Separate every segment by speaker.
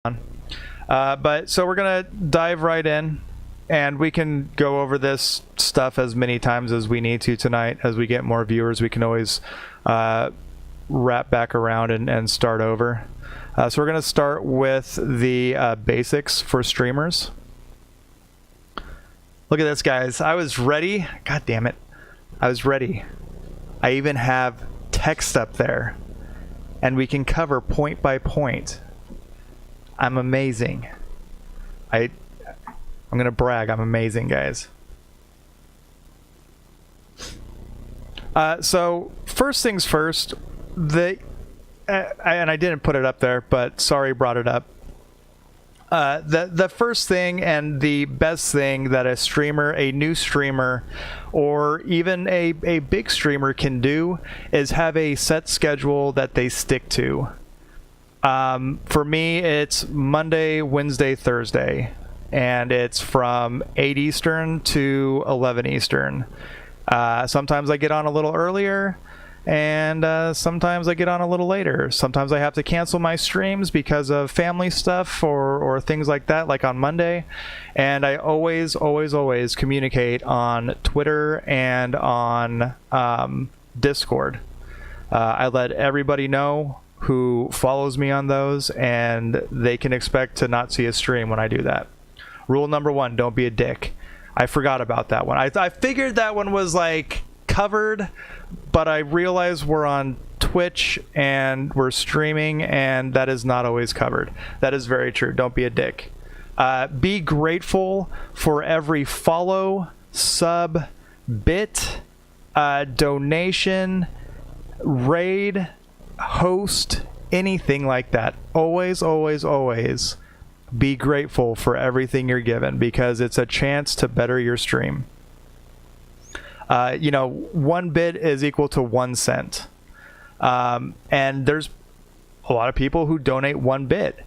Speaker 1: But so we're gonna dive right in, and we can go over this stuff as many times as we need to tonight. As we get more viewers, we can always wrap back around and start over. So we're gonna start with the basics for streamers. Look at this, guys. I was ready. God damn it. I was ready. I even have text up there, and we can cover point by point. I'm amazing. I'm gonna brag. I'm amazing, guys. So first things first, and I didn't put it up there, but sorry, brought it up. The first thing and the best thing that a streamer, a new streamer, or even a big streamer can do is have a set schedule that they stick to. For me, it's Monday, Wednesday, Thursday, and it's from 8 Eastern to 11 Eastern. Sometimes I get on a little earlier, and sometimes I get on a little later. Sometimes I have to cancel my streams because of family stuff or things like that, like on Monday. And I always communicate on Twitter and on Discord. I let everybody know who follows me on those, and they can expect to not see a stream when I do that. Rule number 1, don't be a dick. I forgot about that one. I figured that one was like covered, but I realized we're on Twitch and we're streaming, and that is not always covered. That is very true. Don't be a dick. Be grateful for every follow, sub, bit, donation, raid, host, anything like that. Always be grateful for everything you're given, because it's a chance to better your stream. 1 bit is equal to 1 cent. And there's a lot of people who donate 1 bit.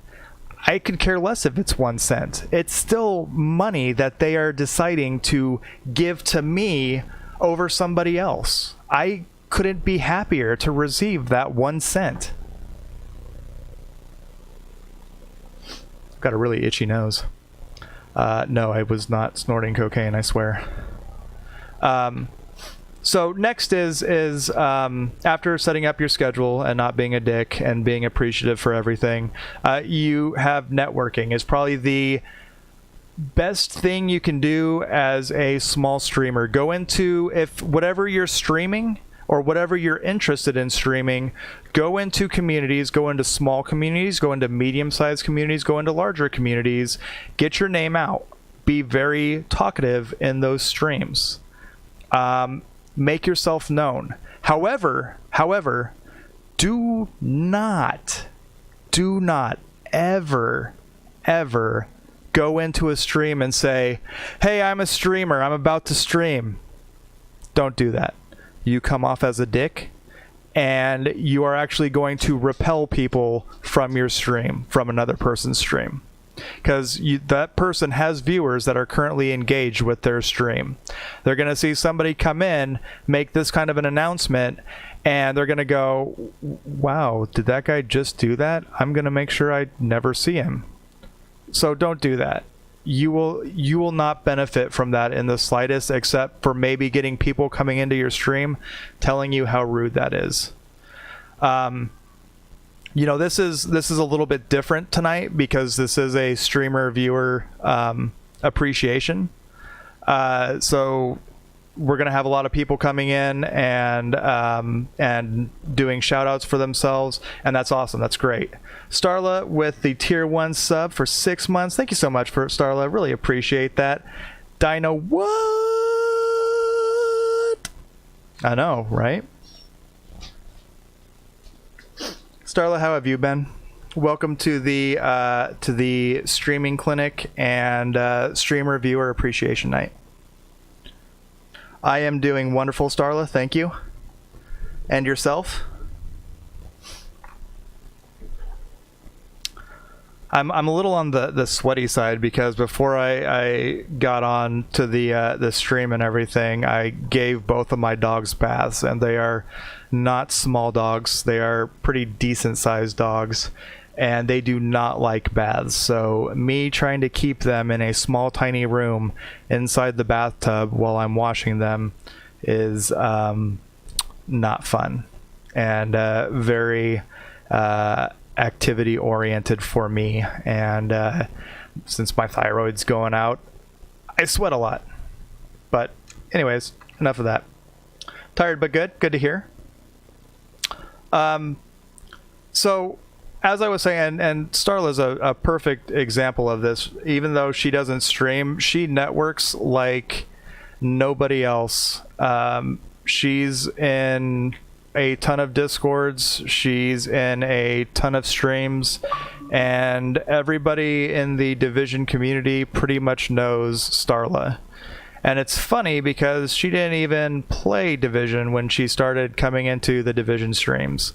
Speaker 1: I could care less if it's 1 cent. It's still money that they are deciding to give to me over somebody else. I couldn't be happier to receive that 1 cent. I've got a really itchy nose. No, I was not snorting cocaine, I swear. So next is after setting up your schedule and not being a dick and being appreciative for everything, you have networking. Is probably the best thing you can do as a small streamer. Go into, if whatever you're streaming or whatever you're interested in streaming, go into communities, go into small communities, go into medium-sized communities, go into larger communities, get your name out. Be very talkative in those streams. Make yourself known. However, do not ever go into a stream and say, hey, I'm a streamer, I'm about to stream. Don't do that. You come off as a dick, and you are actually going to repel people from your stream, from another person's stream. Because that person has viewers that are currently engaged with their stream. They're going to see somebody come in, make this kind of an announcement, and they're going to go, wow, did that guy just do that? I'm going to make sure I never see him. So don't do that. You will not benefit from that in the slightest, except for maybe getting people coming into your stream telling you how rude that is. This is a little bit different tonight because this is a streamer viewer appreciation. So we're gonna have a lot of people coming in and doing shout outs for themselves, and that's awesome. That's great. Starla with the tier 1 sub for 6 months. Thank you so much for Starla. Really appreciate that. Dino, what? I know, right? Starla, how have you been? Welcome to the streaming clinic and streamer viewer appreciation night. I am doing wonderful, Starla. Thank you. And yourself? I'm a little on the sweaty side because before I got on to the stream and everything, I gave both of my dogs baths, and they are not small dogs. They are pretty decent sized dogs, and they do not like baths. So me trying to keep them in a small, tiny room inside the bathtub while I'm washing them is not fun, and very activity oriented for me. And since my thyroid's going out, I sweat a lot. But anyways, enough of that. Tired but good to hear. So as I was saying, and Starla's a perfect example of this. Even though she doesn't stream, she networks like nobody else. She's in a ton of Discords, she's in a ton of streams, and everybody in the Division community pretty much knows Starla. And it's funny because she didn't even play Division when she started coming into the Division streams.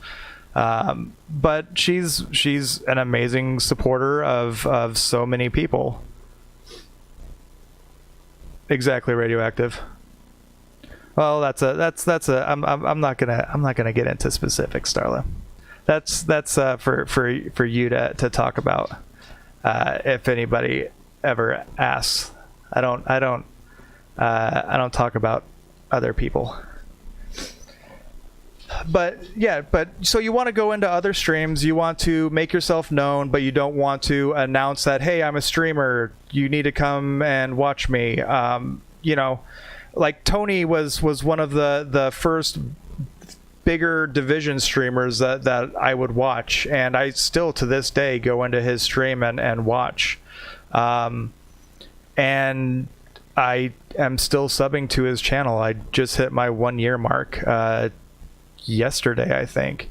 Speaker 1: But she's an amazing supporter of so many people. Exactly, Radioactive. Well, I'm not gonna get into specifics, Starla. That's for you to talk about. If anybody ever asks, I don't talk about other people. But so you want to go into other streams, you want to make yourself known, but you don't want to announce that, hey, I'm a streamer, you need to come and watch me. Like Tony was one of the first bigger Division streamers that I would watch, and I still to this day go into his stream and watch. And I am still subbing to his channel. I just hit my 1 year mark yesterday, I think.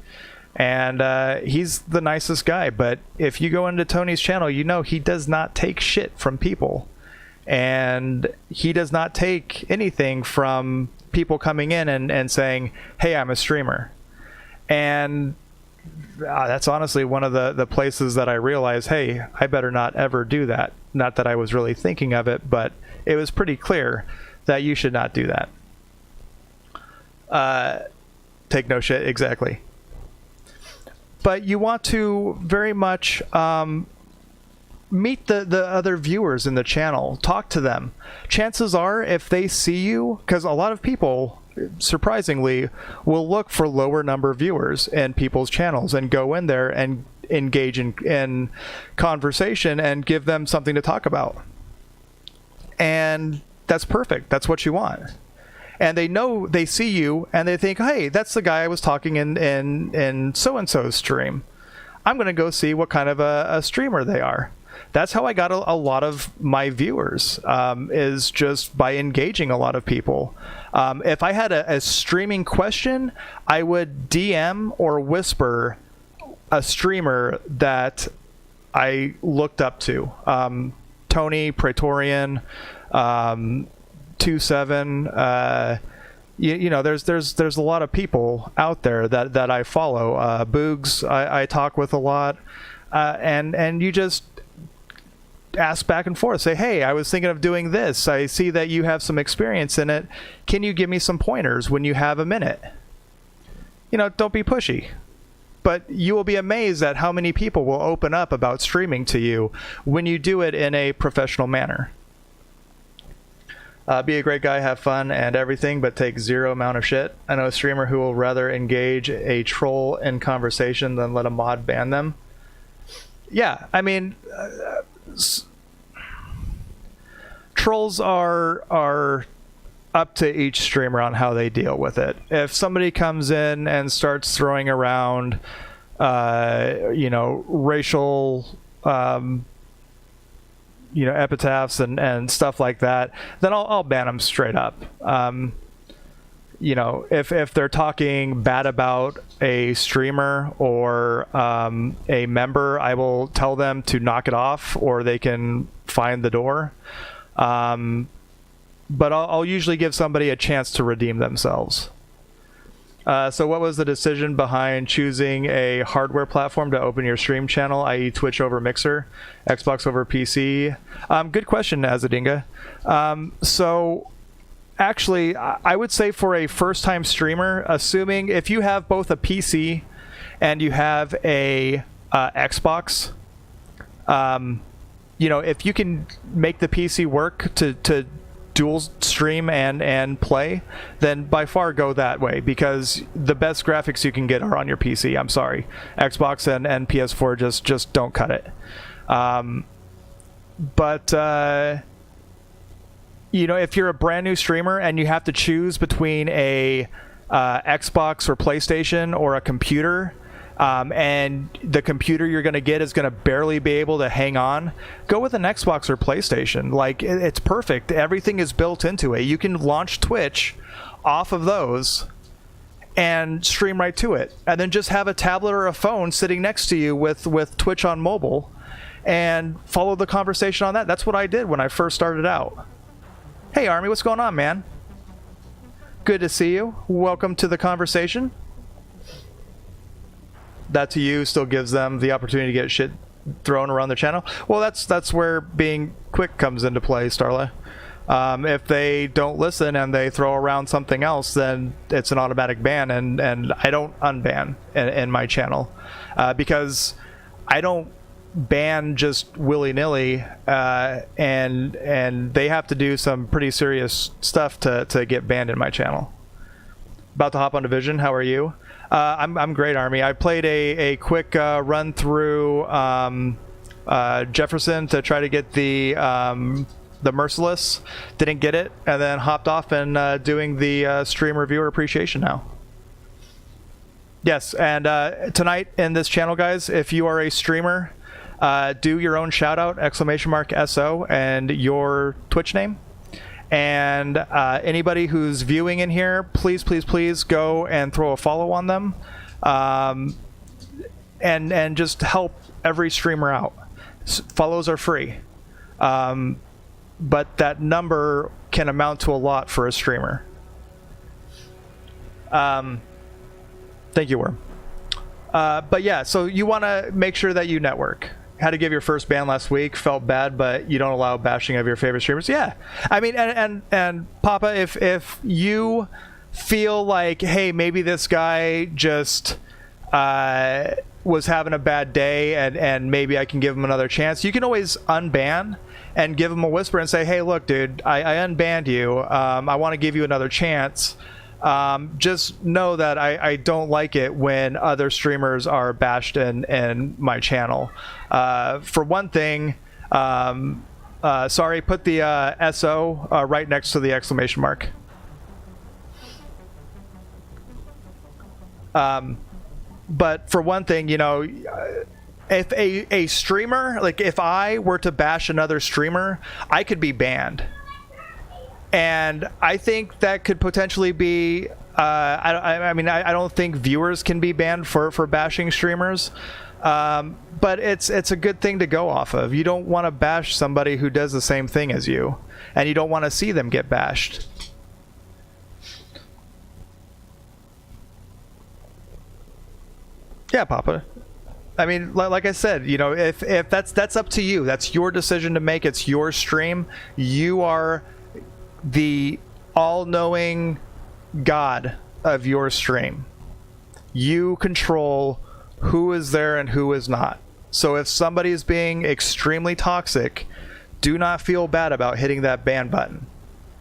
Speaker 1: And he's the nicest guy, but if you go into Tony's channel, you know he does not take shit from people. And he does not take anything from people coming in and saying, hey, I'm a streamer. And that's honestly one of the places that I realized, hey, I better not ever do that. Not that I was really thinking of it, but it was pretty clear that you should not do that. Take no shit, exactly. But you want to very much meet the other viewers in the channel, talk to them. Chances are, if they see you, because a lot of people, surprisingly, will look for lower number viewers in people's channels and go in there and engage in conversation and give them something to talk about. And that's perfect. That's what you want. And they see you and they think, hey, that's the guy I was talking in so-and-so's stream. I'm going to go see what kind of a streamer they are. That's how I got a lot of my viewers, is just by engaging a lot of people. If I had a streaming question, I would DM or whisper a streamer that I looked up to. Tony, Praetorian, 27, there's a lot of people out there that I follow. Boogs, I talk with a lot, and you just ask back and forth. Say, hey, I was thinking of doing this. I see that you have some experience in it. Can you give me some pointers when you have a minute? Don't be pushy. But you will be amazed at how many people will open up about streaming to you when you do it in a professional manner. Be a great guy, have fun and everything, but take zero amount of shit. I know a streamer who will rather engage a troll in conversation than let a mod ban them. Yeah, I mean, trolls are up to each streamer on how they deal with it. If somebody comes in and starts throwing around, racial, epitaphs and stuff like that, then I'll ban them straight up. If they're talking bad about a streamer or a member, I will tell them to knock it off, or they can find the door. But I'll usually give somebody a chance to redeem themselves. So what was the decision behind choosing a hardware platform to open your stream channel, i.e. Twitch over Mixer, Xbox over PC? Good question, Azadinga. So actually, I would say for a first-time streamer, assuming if you have both a PC and you have a Xbox. You know, if you can make the PC work to dual stream and play, then by far go that way, because the best graphics you can get are on your PC. I'm sorry, Xbox and PS4 just don't cut it. But you know, if you're a brand new streamer and you have to choose between a Xbox or PlayStation or a computer, and the computer you're going to get is going to barely be able to hang on, go with an Xbox or PlayStation. Like, it's perfect. Everything is built into it. You can launch Twitch off of those and stream right to it, and then just have a tablet or a phone sitting next to you with Twitch on mobile and follow the conversation on that. That's what I did when I first started out. Hey Army, what's going on, man? Good to see you. Welcome to the conversation. That to you still gives them the opportunity to get shit thrown around their channel. Well, that's where being quick comes into play, Starla. If they don't listen and they throw around something else, then it's an automatic ban, and I don't unban in my channel, because I don't ban just willy-nilly, and they have to do some pretty serious stuff to get banned in my channel. About to hop on Division. How are you? I'm great, Army. I played a quick run through Jefferson to try to get the Merciless. Didn't get it, and then hopped off and doing the stream reviewer appreciation now. Yes, and tonight in this channel, guys, if you are a streamer, do your own shout out, !SO, and your Twitch name. And anybody who's viewing in here, please go and throw a follow on them, and just help every streamer out. Follows are free, but that number can amount to a lot for a streamer. Thank you, Worm. But yeah, so you want to make sure that you network. Had to give your first ban last week. Felt bad, but you don't allow bashing of your favorite streamers. Yeah, I mean, and Papa, if you feel like, hey, maybe this guy just was having a bad day, and maybe I can give him another chance, you can always unban and give him a whisper and say, hey, look, dude, I unbanned you. I want to give you another chance. Just know that I don't like it when other streamers are bashed in my channel. For one thing, sorry, put the SO right next to the exclamation mark. But for one thing, you know, if a streamer, like if I were to bash another streamer, I could be banned. And I think that could potentially be, I mean, I don't think viewers can be banned for bashing streamers, but it's a good thing to go off of. You don't want to bash somebody who does the same thing as you, and you don't want to see them get bashed. Yeah, Papa. I mean, like I said, you know, if that's up to you. That's your decision to make. It's your stream. You are the all-knowing God of your stream. You control who is there and who is not. So if somebody is being extremely toxic, do not feel bad about hitting that ban button,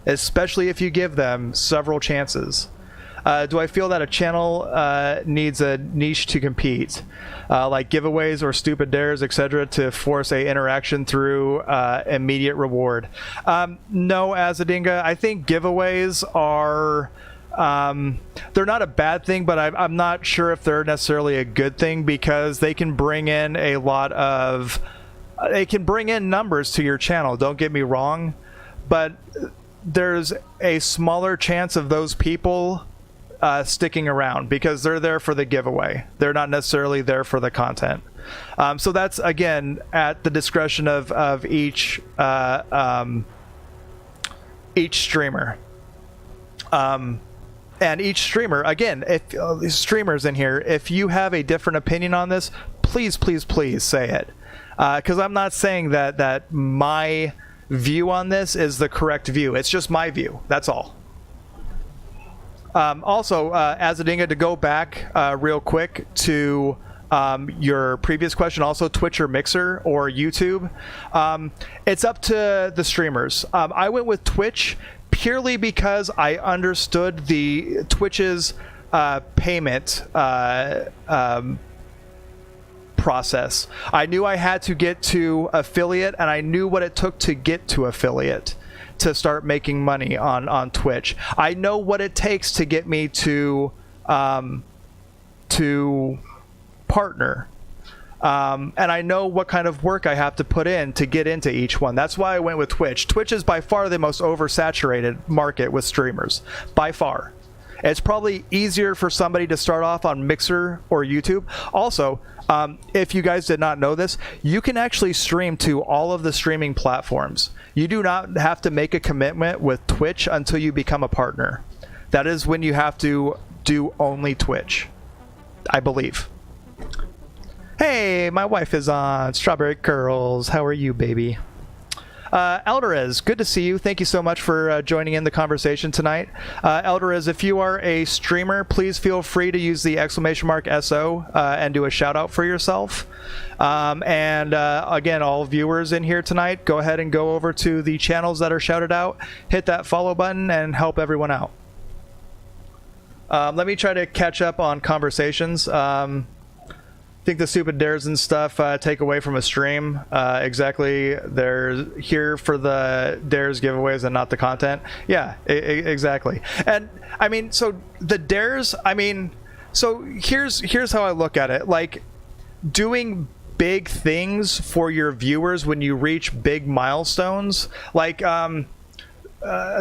Speaker 1: especially if you give them several chances. Do I feel that a channel needs a niche to compete, like giveaways or stupid dares, etc., to force a interaction through immediate reward? No, Azadinga. I think giveaways are they're not a bad thing, but I'm not sure if they're necessarily a good thing, because they can bring in a lot of numbers to your channel. Don't get me wrong, but there's a smaller chance of those people sticking around because they're there for the giveaway. They're not necessarily there for the content. So that's, again, at the discretion of each streamer. And each streamer, again, if streamers in here, if you have a different opinion on this, please say it. Because I'm not saying that my view on this is the correct view. It's just my view. That's all. Also, Azadinga, to go back real quick to your previous question, also Twitch or Mixer or YouTube, it's up to the streamers. I went with Twitch purely because I understood the Twitch's payment process. I knew I had to get to affiliate, and I knew what it took to get to affiliate to start making money on Twitch. I know what it takes to get me to partner. And I know what kind of work I have to put in to get into each one. That's why I went with Twitch. Twitch is by far the most oversaturated market with streamers, by far. It's probably easier for somebody to start off on Mixer or YouTube. Also, if you guys did not know this, you can actually stream to all of the streaming platforms. You do not have to make a commitment with Twitch until you become a partner. That is when you have to do only Twitch, I believe. Hey, my wife is on. Strawberry Curls. How are you, baby? Elderiz, good to see you. Thank you so much for joining in the conversation tonight. Elderiz, if you are a streamer, please feel free to use the !SO and do a shout out for yourself. Again, all viewers in here tonight, go ahead and go over to the channels that are shouted out, hit that follow button, and help everyone out. Let me try to catch up on conversations. I think the stupid dares and stuff take away from a stream. Exactly, they're here for the dares giveaways and not the content. Yeah, exactly. And I mean, so the dares, I mean, so here's how I look at it. Like, doing big things for your viewers when you reach big milestones, like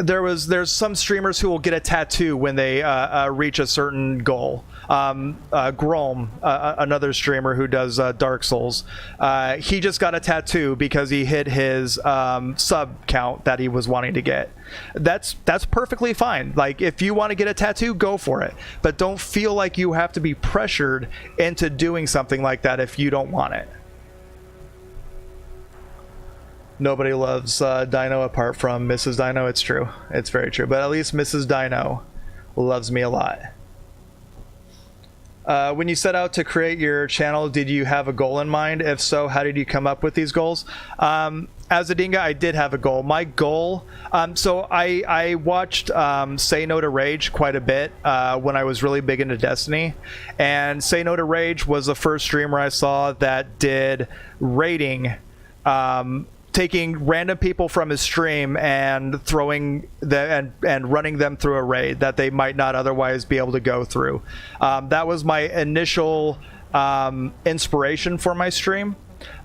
Speaker 1: there's some streamers who will get a tattoo when they reach a certain goal. Grom, another streamer who does Dark Souls, he just got a tattoo because he hit his sub count that he was wanting to get. That's perfectly fine. Like, if you want to get a tattoo, go for it, but don't feel like you have to be pressured into doing something like that if you don't want it. Nobody loves Dino apart from Mrs. Dino. It's true. It's very true. But at least Mrs. Dino loves me a lot. When you set out to create your channel, did you have a goal in mind? If so, how did you come up with these goals? As a Dinga, I did have a goal. My goal, so I watched Say No to Rage quite a bit when I was really big into Destiny. And Say No to Rage was the first streamer I saw that did raiding, taking random people from his stream and throwing and running them through a raid that they might not otherwise be able to go through. That was my initial inspiration for my stream.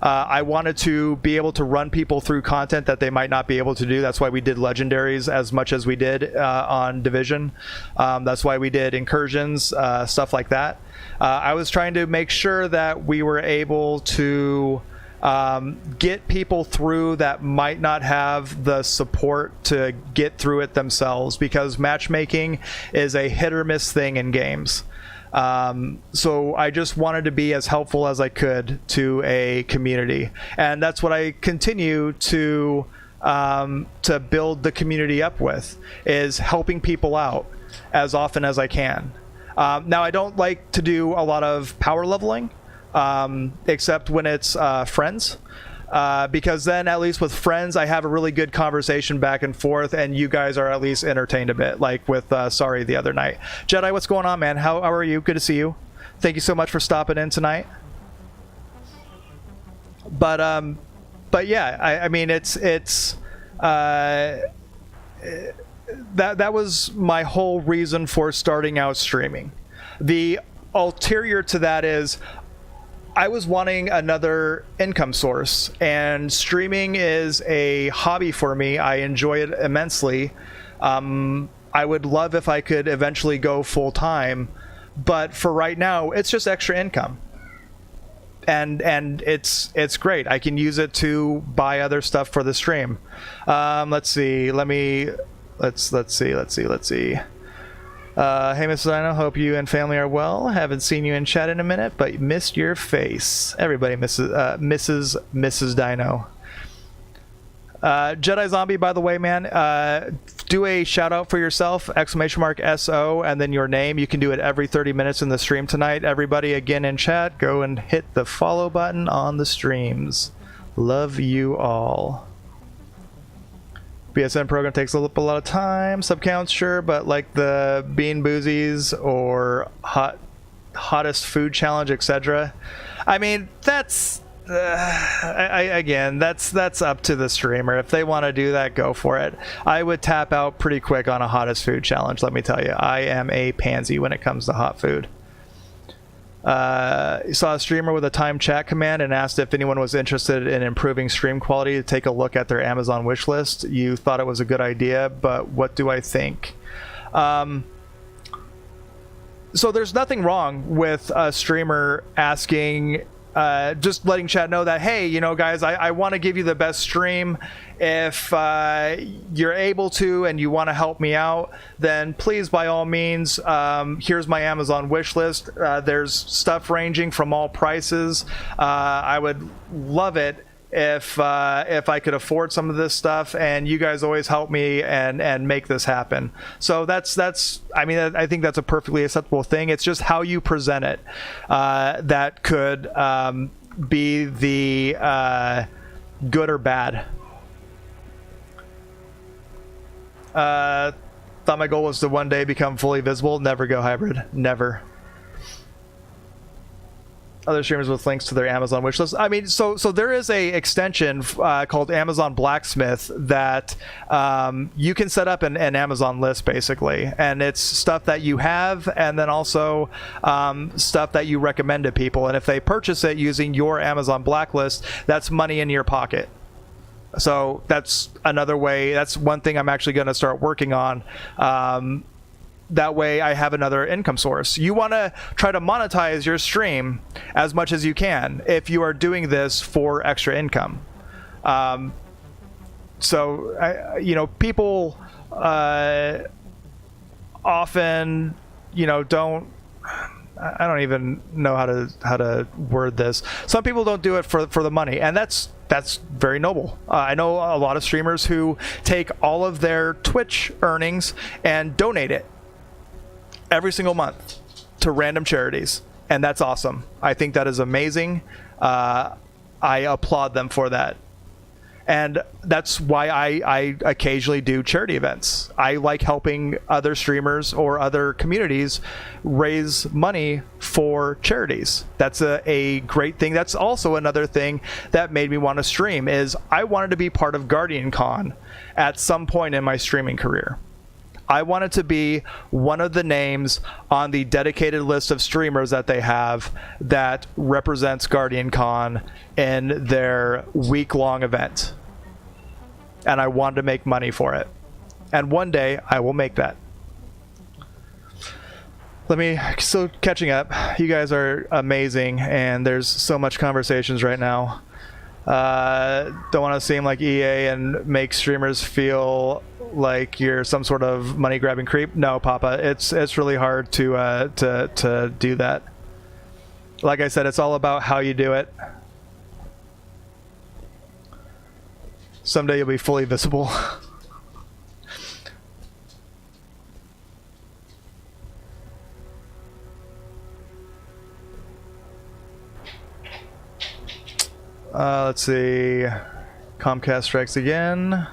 Speaker 1: I wanted to be able to run people through content that they might not be able to do. That's why we did legendaries as much as we did on Division. That's why we did incursions, stuff like that. I was trying to make sure that we were able to get people through that might not have the support to get through it themselves, because matchmaking is a hit or miss thing in games. So I just wanted to be as helpful as I could to a community, and that's what I continue to build the community up with, is helping people out as often as I can. Now, I don't like to do a lot of power leveling, except when it's friends, because then at least with friends I have a really good conversation back and forth, and you guys are at least entertained a bit, like with Sorry the other night. Jedi, what's going on, man? How are you? Good to see you. Thank you so much for stopping in tonight. But yeah, I mean, that was my whole reason for starting out streaming. The ulterior to that is I was wanting another income source, and streaming is a hobby for me. I enjoy it immensely. I would love if I could eventually go full time, but for right now, it's just extra income, and it's great. I can use it to buy other stuff for the stream. Let's see. Let's see. Hey, Mrs. Dino, hope you and family are well. Haven't seen you in chat in a minute, but missed your face. Everybody misses Mrs. Dino. Jedi Zombie, by the way, man, do a shout out for yourself, !SO, and then your name. You can do it every 30 minutes in the stream tonight. Everybody, again in chat, go and hit the follow button on the streams. Love you all. BSN program takes up a lot of time. Sub counts, sure, but like the Bean Boozies or hottest food challenge, etc. I mean, that's again, that's up to the streamer. If they want to do that, go for it. I would tap out pretty quick on a hottest food challenge, let me tell you. I am a pansy when it comes to hot food. Saw a streamer with a time chat command and asked if anyone was interested in improving stream quality to take a look at their Amazon wish list. You thought it was a good idea, but what do I think? So there's nothing wrong with a streamer asking, just letting chat know that, hey, you know, guys, I want to give you the best stream. If you're able to and you want to help me out, then please, by all means, here's my Amazon wish list. There's stuff ranging from all prices. I would love it if I could afford some of this stuff, and you guys always help me and make this happen. So that's I mean, I think that's a perfectly acceptable thing. It's just how you present it that could be the good or bad. Thought my goal was to one day become fully visible. Never go hybrid. Never. Other streamers with links to their Amazon wishlist. I mean, so there is a extension called Amazon Blacksmith that you can set up an Amazon list, basically, and it's stuff that you have, and then also stuff that you recommend to people. And if they purchase it using your Amazon Blacklist, that's money in your pocket. So that's another way. That's one thing I'm actually going to start working on. That way I have another income source. You want to try to monetize your stream as much as you can if you are doing this for extra income. So, you know, people often, you know, I don't even know how to word this. Some people don't do it for the money, and that's very noble. I know a lot of streamers who take all of their Twitch earnings and donate it every single month to random charities, and that's awesome. I think that is amazing. I applaud them for that. And that's why I occasionally do charity events. I like helping other streamers or other communities raise money for charities. That's a great thing. That's also another thing that made me want to stream, is I wanted to be part of Guardian Con at some point in my streaming career. I wanted to be one of the names on the dedicated list of streamers that they have that represents Guardian Con in their week-long event. And I wanted to make money for it. And one day, I will make that. So catching up, you guys are amazing, and there's so much conversations right now. Don't want to seem like EA and make streamers feel like you're some sort of money grabbing creep. No, Papa, it's really hard to do that. Like I said, it's all about how you do it. Someday you'll be fully visible. Let's see. Comcast strikes again.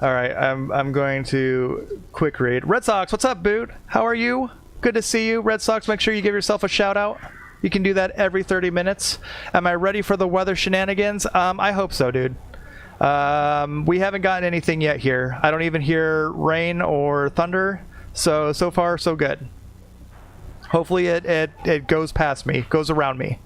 Speaker 1: All right, I'm going to quick read. Red Sox, what's up, Boot? How are you? Good to see you. Red Sox, make sure you give yourself a shout out. You can do that every 30 minutes. Am I ready for the weather shenanigans? I hope so, dude. We haven't gotten anything yet here. I don't even hear rain or thunder. So far, so good. Hopefully it goes past me, goes around me.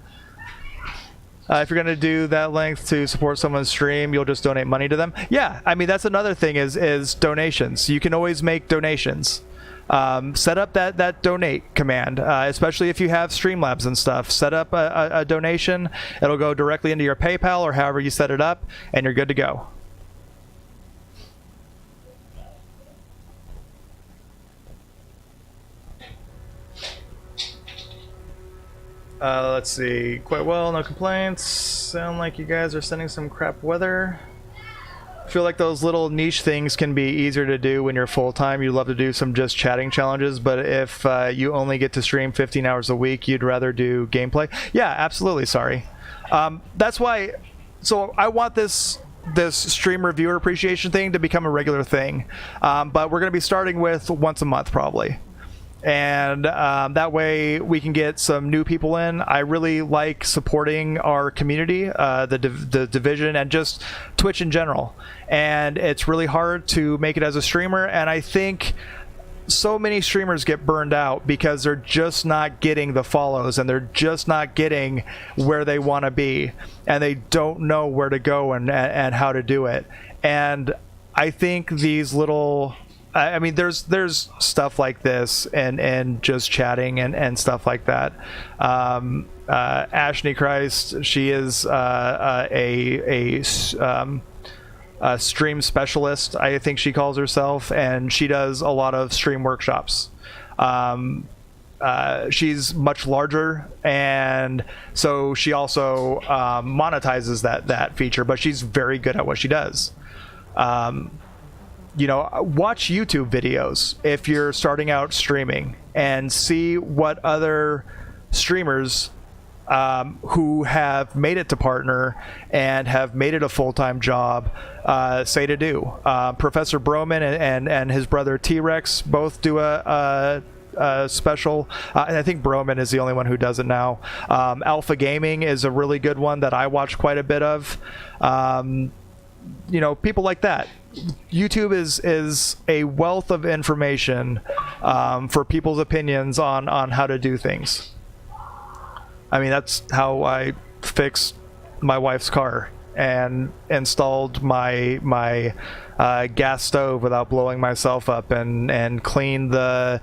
Speaker 1: If you're going to do that length to support someone's stream, you'll just donate money to them. Yeah, I mean, that's another thing is donations. You can always make donations. Set up that donate command, especially if you have Streamlabs and stuff. Set up a donation. It'll go directly into your PayPal or however you set it up, and you're good to go. Let's see. Quite well, no complaints. Sound like you guys are sending some crap weather. I feel like those little niche things can be easier to do when you're full-time. You love to do some just chatting challenges, but if you only get to stream 15 hours a week, you'd rather do gameplay. Yeah, absolutely. Sorry. That's why. So I want this streamer viewer appreciation thing to become a regular thing, but we're going to be starting with once a month probably. And that way we can get some new people in. I really like supporting our community, the division, and just Twitch in general. And it's really hard to make it as a streamer, and I think so many streamers get burned out because they're just not getting the follows, and they're just not getting where they want to be, and they don't know where to go and how to do it. And I think these little... I mean, there's stuff like this and just chatting and stuff like that. Ashney Christ, she is a stream specialist, I think she calls herself, and she does a lot of stream workshops. She's much larger, and so she also monetizes that feature, but she's very good at what she does. You know, watch YouTube videos if you're starting out streaming and see what other streamers who have made it to partner and have made it a full-time job say to do. Professor Broman and his brother T-Rex both do a special, and I think Broman is the only one who does it now. Alpha Gaming is a really good one that I watch quite a bit of. You know, people like that. YouTube is a wealth of information for people's opinions on how to do things. I mean, that's how I fixed my wife's car and installed my gas stove without blowing myself up, and cleaned the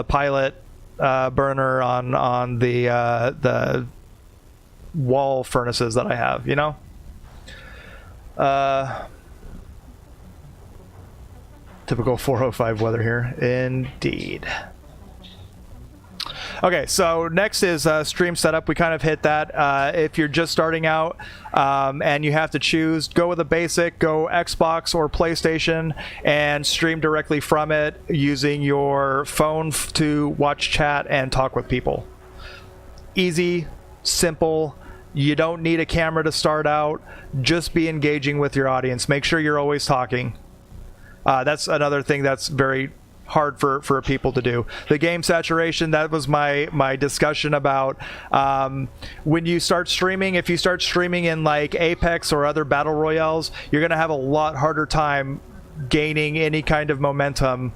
Speaker 1: pilot burner on the wall furnaces that I have, you know? Typical 405 weather here, indeed. Okay, so next is stream setup. We kind of hit that. If you're just starting out and you have to choose, go with a basic, go Xbox or PlayStation, and stream directly from it using your phone to watch chat and talk with people. Easy, simple. You don't need a camera to start out. Just be engaging with your audience. Make sure you're always talking. That's another thing that's very hard for people to do. The game saturation, that was my discussion about when you start streaming. If you start streaming in like Apex or other battle royales, you're going to have a lot harder time gaining any kind of momentum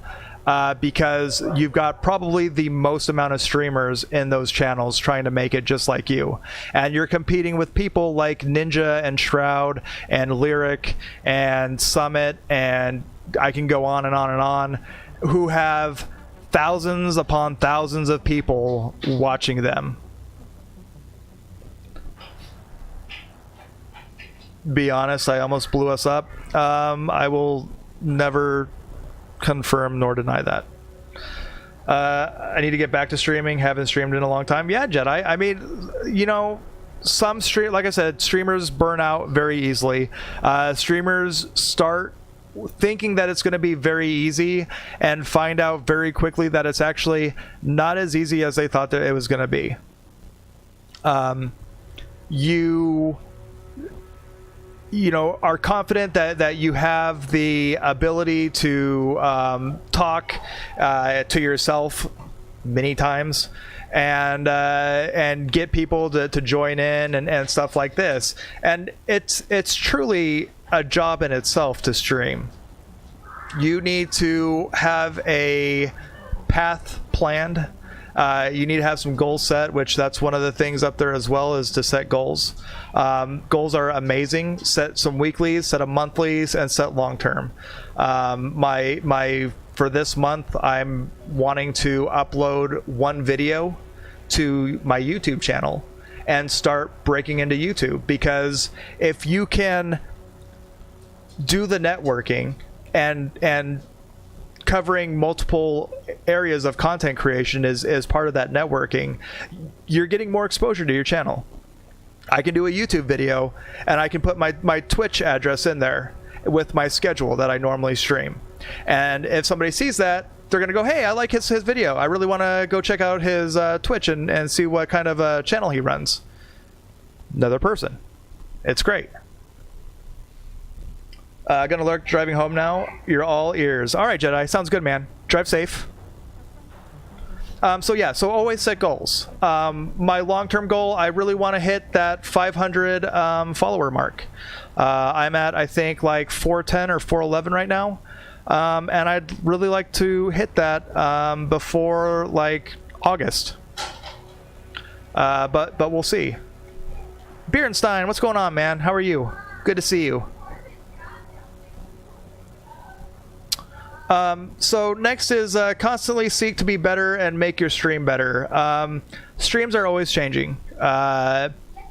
Speaker 1: because you've got probably the most amount of streamers in those channels trying to make it just like you. And you're competing with people like Ninja and Shroud and Lyric and Summit, and I can go on and on and on, who have thousands upon thousands of people watching them. Be honest, I almost blew us up. I will never confirm nor deny that. I need to get back to streaming. Haven't streamed in a long time. Yeah, Jedi. I mean, you know, like I said, streamers burn out very easily. Streamers start thinking that it's going to be very easy and find out very quickly that it's actually not as easy as they thought that it was going to be. You know, are confident that you have the ability to talk to yourself many times and get people to join in and stuff like this. And it's truly a job in itself to stream. You need to have a path planned. You need to have some goals set, which that's one of the things up there as well, is to set goals. Goals are amazing. Set some weeklies, set a monthlies, and set long term. For this month, I'm wanting to upload one video to my YouTube channel and start breaking into YouTube, because if you can do the networking and covering multiple areas of content creation is part of that networking, you're getting more exposure to your channel. I can do a YouTube video and I can put my Twitch address in there, with my schedule that I normally stream. And if somebody sees that, they're going to go, hey, I like his video. I really want to go check out his Twitch and see what kind of channel he runs. Another person. It's great. Gonna lurk driving home now. You're all ears. All right, Jedi. Sounds good, man. Drive safe. So always set goals. My long-term goal, I really want to hit that 500 follower mark. I'm at, I think, like 410 or 411 right now. And I'd really like to hit that before like August. But we'll see. Bierenstein, what's going on, man? How are you? Good to see you. So next is constantly seek to be better and make your stream better. Streams are always changing.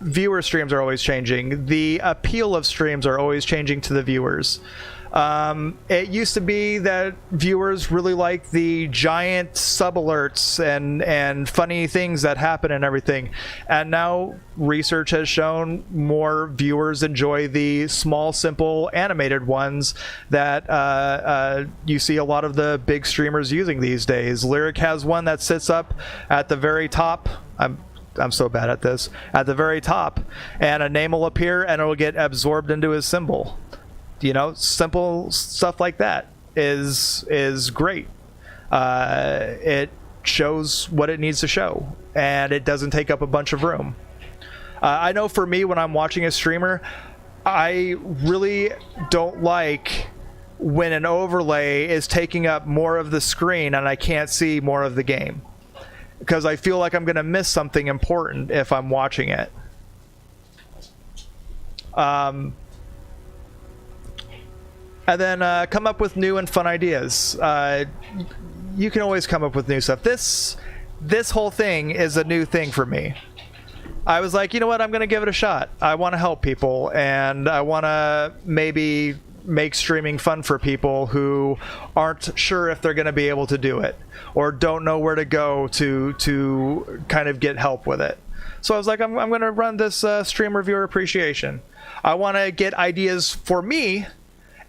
Speaker 1: Viewer streams are always changing. The appeal of streams are always changing to the viewers. It used to be that viewers really like the giant sub alerts and funny things that happen and everything. And now research has shown more viewers enjoy the small, simple animated ones that you see a lot of the big streamers using these days. Lyric has one that sits up at the very top. I'm so bad at this. At the very top, and a name will appear and it will get absorbed into his symbol. You know, simple stuff like that is great. It shows what it needs to show, and it doesn't take up a bunch of room. I know for me, when I'm watching a streamer, I really don't like when an overlay is taking up more of the screen and I can't see more of the game, because I feel like I'm going to miss something important if I'm watching it. And then come up with new and fun ideas. You can always come up with new stuff. This whole thing is a new thing for me. I was like, you know what? I'm going to give it a shot. I want to help people, and I want to maybe make streaming fun for people who aren't sure if they're going to be able to do it, or don't know where to go to kind of get help with it. So I was like, I'm going to run this stream reviewer appreciation. I want to get ideas for me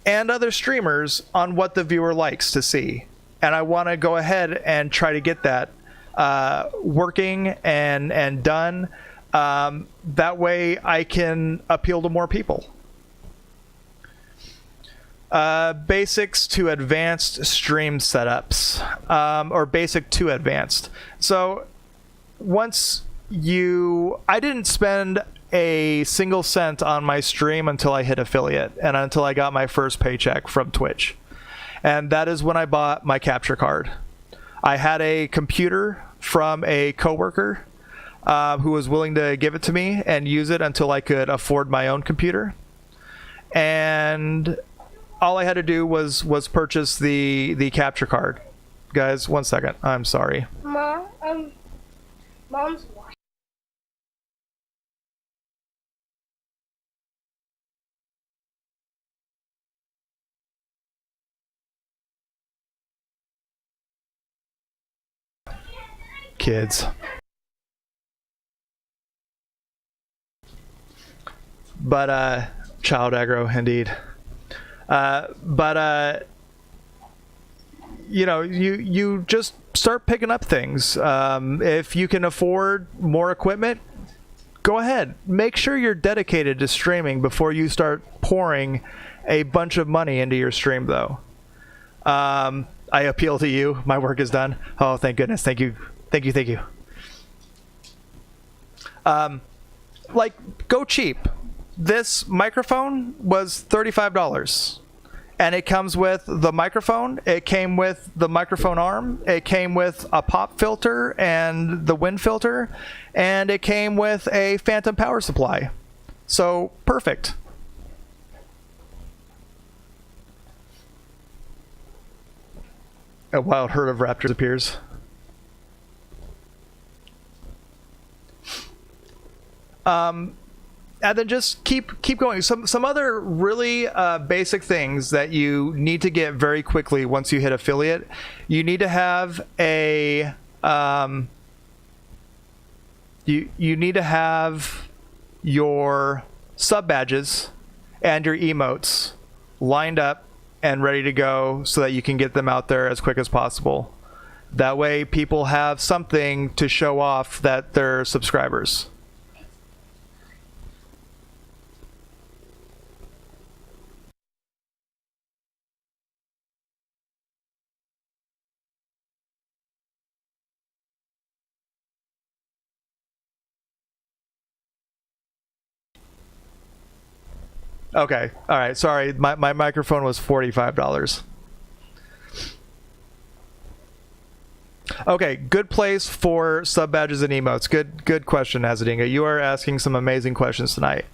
Speaker 1: and other streamers on what the viewer likes to see. And I want to go ahead and try to get that working and done. That way I can appeal to more people. Basics to advanced stream setups, or basic to advanced. So once I didn't spend a single cent on my stream until I hit affiliate and until I got my first paycheck from Twitch. And that is when I bought my capture card. I had a computer from a coworker who was willing to give it to me and use it until I could afford my own computer. And all I had to do was purchase the capture card. Guys, 1 second. I'm sorry.
Speaker 2: Mom, Mom's watching.
Speaker 1: Kids. But child aggro indeed. You know, you just start picking up things. If you can afford more equipment, go ahead. Make sure you're dedicated to streaming before you start pouring a bunch of money into your stream, though. I appeal to you. My work is done. Oh, thank goodness. Thank you. Thank you. Thank you. Like, go cheap. This microphone was $35. And it comes with the microphone. It came with the microphone arm. It came with a pop filter and the wind filter. And it came with a phantom power supply. So, perfect. A wild herd of raptors appears. And then just keep going. Some other really basic things that you need to get very quickly once you hit affiliate. You need to have a you need to have your sub badges and your emotes lined up and ready to go so that you can get them out there as quick as possible. That way people have something to show off that they're subscribers. Okay, all right, sorry, my microphone was $45. Okay, good place for sub badges and emotes. Good question, Azadinga. You are asking some amazing questions tonight.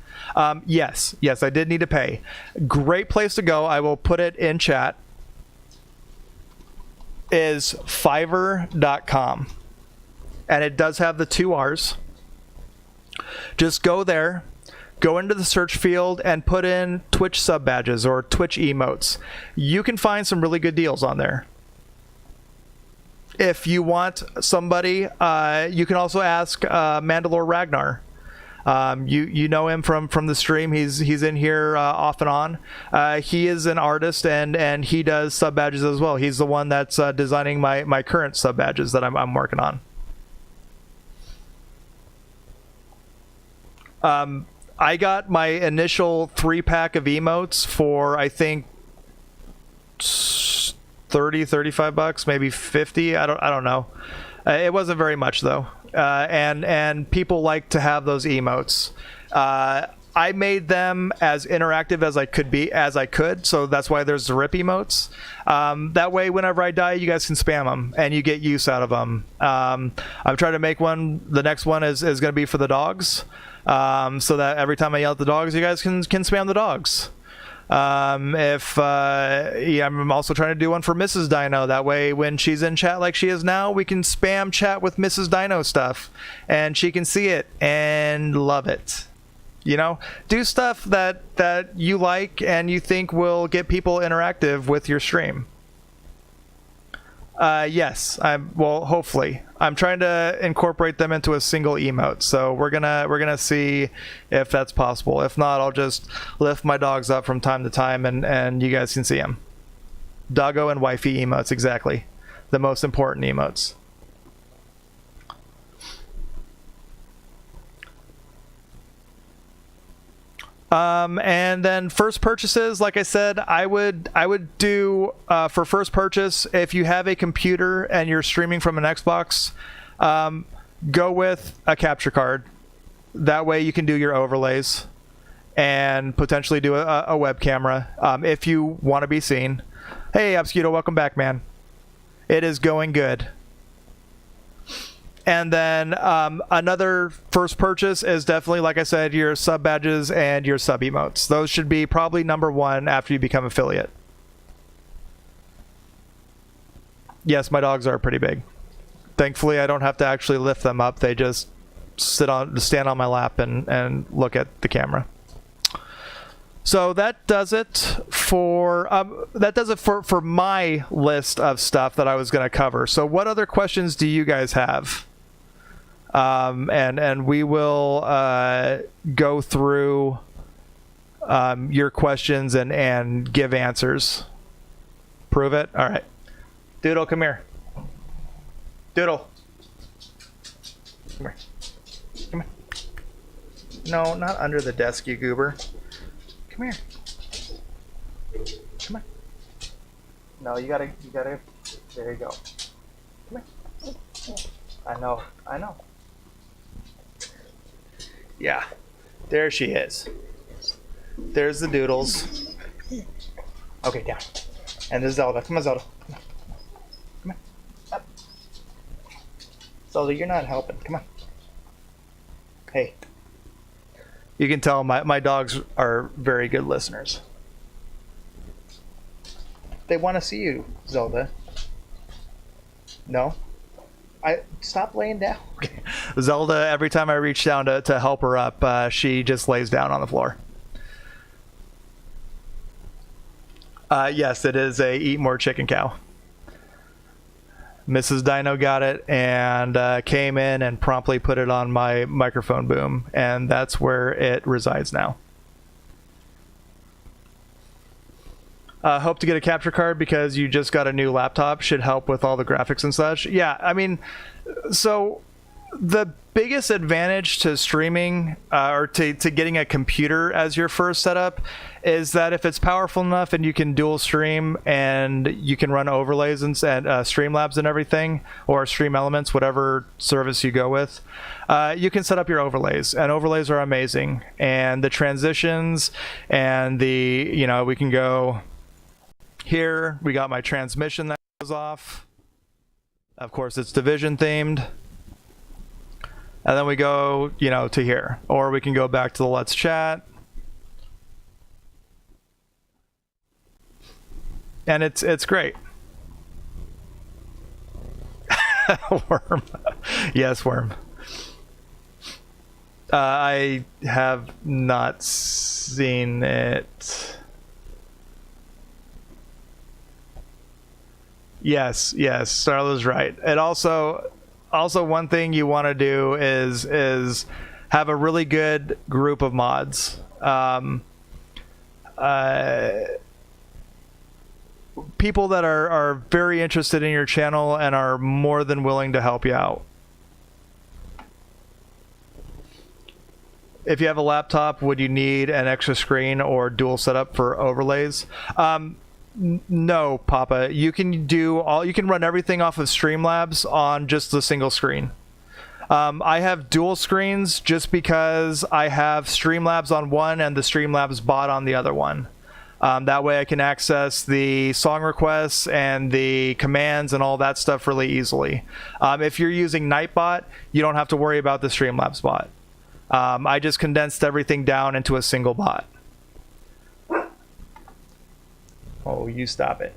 Speaker 1: Yes, I did need to pay. Great place to go. I will put it in chat. Is Fiverr.com, and it does have the 2 R's. Just go there. Go into the search field and put in Twitch sub badges or Twitch emotes. You can find some really good deals on there. If you want somebody, you can also ask Mandalore Ragnar. You know him from the stream. He's in here off and on. He is an artist and he does sub badges as well. He's the one that's designing my current sub badges that I'm working on. I got my initial 3-pack of emotes for, I think, $35, maybe 50. I don't know. It wasn't very much though. And people like to have those emotes. I made them as interactive as I could. So that's why there's the rip emotes. That way, whenever I die, you guys can spam them and you get use out of them. I'm trying to make one. The next one is going to be for the dogs. So that every time I yell at the dogs, you guys can spam the dogs. I'm also trying to do one for Mrs. Dino. That way, when she's in chat like she is now, we can spam chat with Mrs. Dino stuff, and she can see it and love it. You know, do stuff that you like and you think will get people interactive with your stream. Yes, hopefully. I'm trying to incorporate them into a single emote, so we're gonna see if that's possible. If not, I'll just lift my dogs up from time to time and you guys can see them. Doggo and wifey emotes, exactly. The most important emotes. And then first purchases, like I said, I would do for first purchase, if you have a computer and you're streaming from an Xbox, go with a capture card. That way you can do your overlays and potentially do a web camera if you want to be seen. Hey, Abscuto, welcome back, man. It is going good. And then another first purchase is definitely, like I said, your sub badges and your sub emotes. Those should be probably number one after you become affiliate. Yes, my dogs are pretty big. Thankfully, I don't have to actually lift them up. They just stand on my lap and look at the camera. So that does it for my list of stuff that I was going to cover. So what other questions do you guys have? And we will go through your questions and give answers. Prove it. All right. Doodle, come here. Doodle. Come here. Come here. No, not under the desk, you goober. Come here. Come on. No, you gotta, there you go. Come here. I know. Yeah, there she is. There's the doodles. Okay, down. And there's Zelda. Come on, Zelda. Come on. Up. Zelda, you're not helping. Come on. Hey. You can tell my dogs are very good listeners. They want to see you, Zelda. No? Stop laying down. Zelda, every time I reach down to help her up, she just lays down on the floor. Yes, it is a Eat More Chicken Cow. Mrs. Dino got it and came in and promptly put it on my microphone boom, and that's where it resides now. hope to get a capture card because you just got a new laptop. Should help with all the graphics and such. Yeah, I mean, so the biggest advantage to streaming or to getting a computer as your first setup is that if it's powerful enough and you can dual stream and you can run overlays and Streamlabs and everything, or Stream Elements, whatever service you go with, you can set up your overlays, and overlays are amazing. And the transitions and we can go here. We got my transmission that goes off. Of course, it's Division themed. And then we go, to here. Or we can go back to the Let's Chat. And it's great. Worm. Yes, Worm. I have not seen it. Yes, Starla's right. It also one thing you want to do is have a really good group of mods. People that are very interested in your channel and are more than willing to help you out. If you have a laptop, would you need an extra screen or dual setup for overlays? No, Papa. You can run everything off of Streamlabs on just the single screen. I have dual screens just because I have Streamlabs on one and the Streamlabs bot on the other one. That way I can access the song requests and the commands and all that stuff really easily. If you're using Nightbot, you don't have to worry about the Streamlabs bot. I just condensed everything down into a single bot. Oh, you stop it.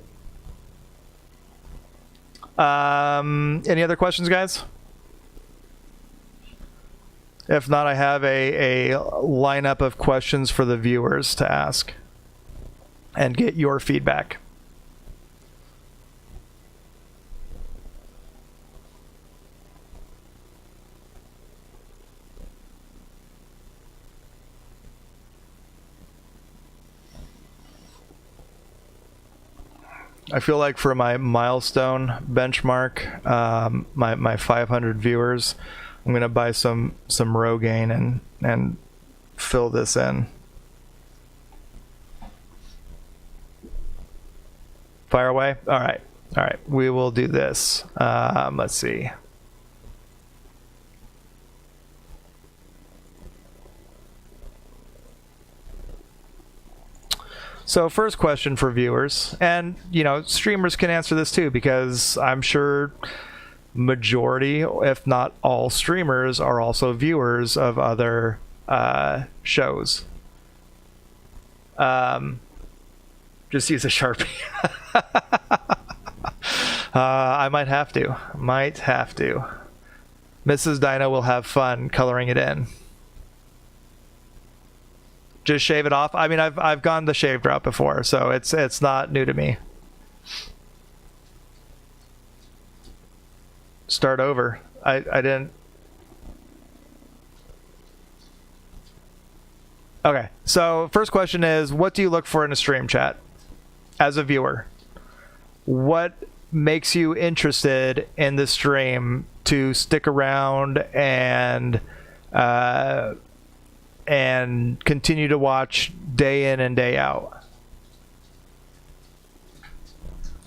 Speaker 1: Any other questions, guys? If not, I have a lineup of questions for the viewers to ask and get your feedback. I feel like for my milestone benchmark, my 500 viewers, I'm gonna buy some Rogaine and fill this in. Fire away. All right. We will do this. Let's see. So first question for viewers, and streamers can answer this too, because I'm sure majority, if not all, streamers are also viewers of other shows. Just use a Sharpie. I might have to. Mrs. Dino will have fun coloring it in. Just shave it off. I mean, I've gone the shaved route before, so it's not new to me. Start over. I didn't. Okay, so first question is, what do you look for in a stream chat as a viewer? What makes you interested in the stream to stick around and continue to watch day in and day out?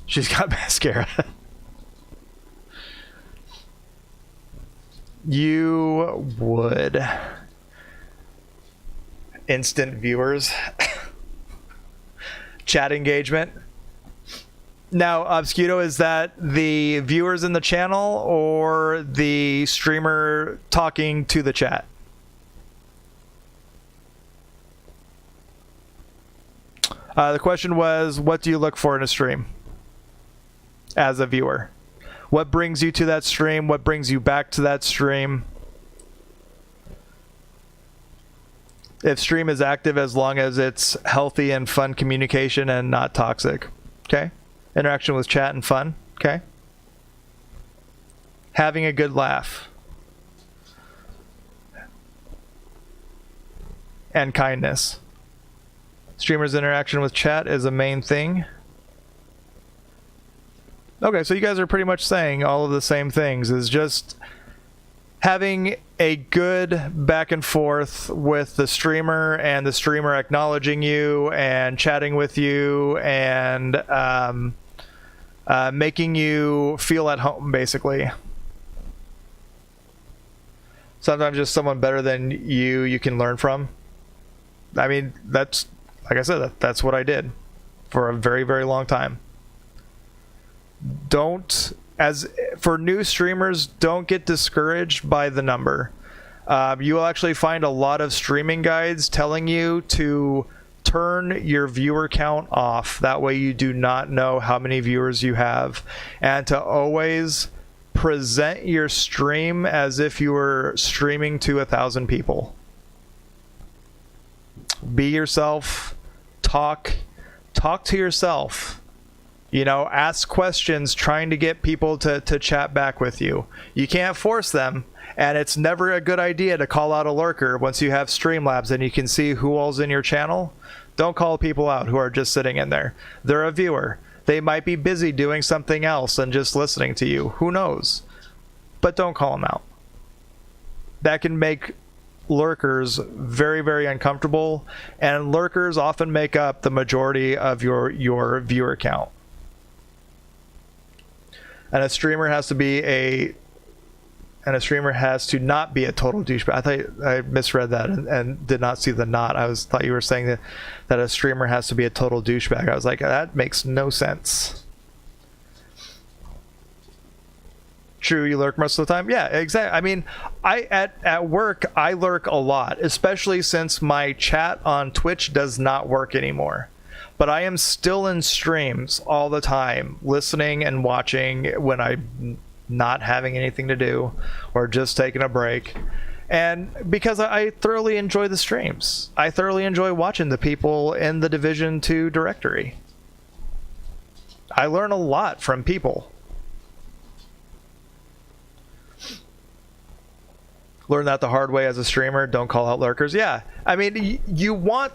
Speaker 1: She's got mascara. You would. Instant viewers. Chat engagement. Now, Obscudo, is that the viewers in the channel or the streamer talking to the chat? The question was, what do you look for in a stream as a viewer? What brings you to that stream? What brings you back to that stream? If stream is active, as long as it's healthy and fun communication and not toxic. Okay? Interaction with chat and fun. Okay? Having a good laugh. And kindness. Streamers' interaction with chat is a main thing. Okay, so you guys are pretty much saying all of the same things. Is just having a good back and forth with the streamer, and the streamer acknowledging you and chatting with you and making you feel at home, basically. Sometimes just someone better than you can learn from. I mean, that's, like I said, that's what I did for a very, very long time. For new streamers, don't get discouraged by the number. You will actually find a lot of streaming guides telling you to turn your viewer count off. That way you do not know how many viewers you have. And to always present your stream as if you were streaming to 1,000 people. Be yourself. Talk to yourself. You know, ask questions trying to get people to chat back with you. You can't force them, and it's never a good idea to call out a lurker once you have Streamlabs and you can see who all's in your channel. Don't call people out who are just sitting in there. They're a viewer. They might be busy doing something else and just listening to you. Who knows? But don't call them out. That can make lurkers very, very uncomfortable, and lurkers often make up the majority of your viewer count. And a streamer has to not be a total douchebag. I thought I misread that and did not see the not. Thought you were saying that a streamer has to be a total douchebag. I was like, that makes no sense. True, you lurk most of the time. Yeah, exactly. I mean, at work I lurk a lot, especially since my chat on Twitch does not work anymore. But I am still in streams all the time, listening and watching when I'm not having anything to do or just taking a break. And because I thoroughly enjoy the streams. I thoroughly enjoy watching the people in the Division 2 directory. I learn a lot from people. Learn that the hard way as a streamer. Don't call out lurkers. Yeah, I mean, you want...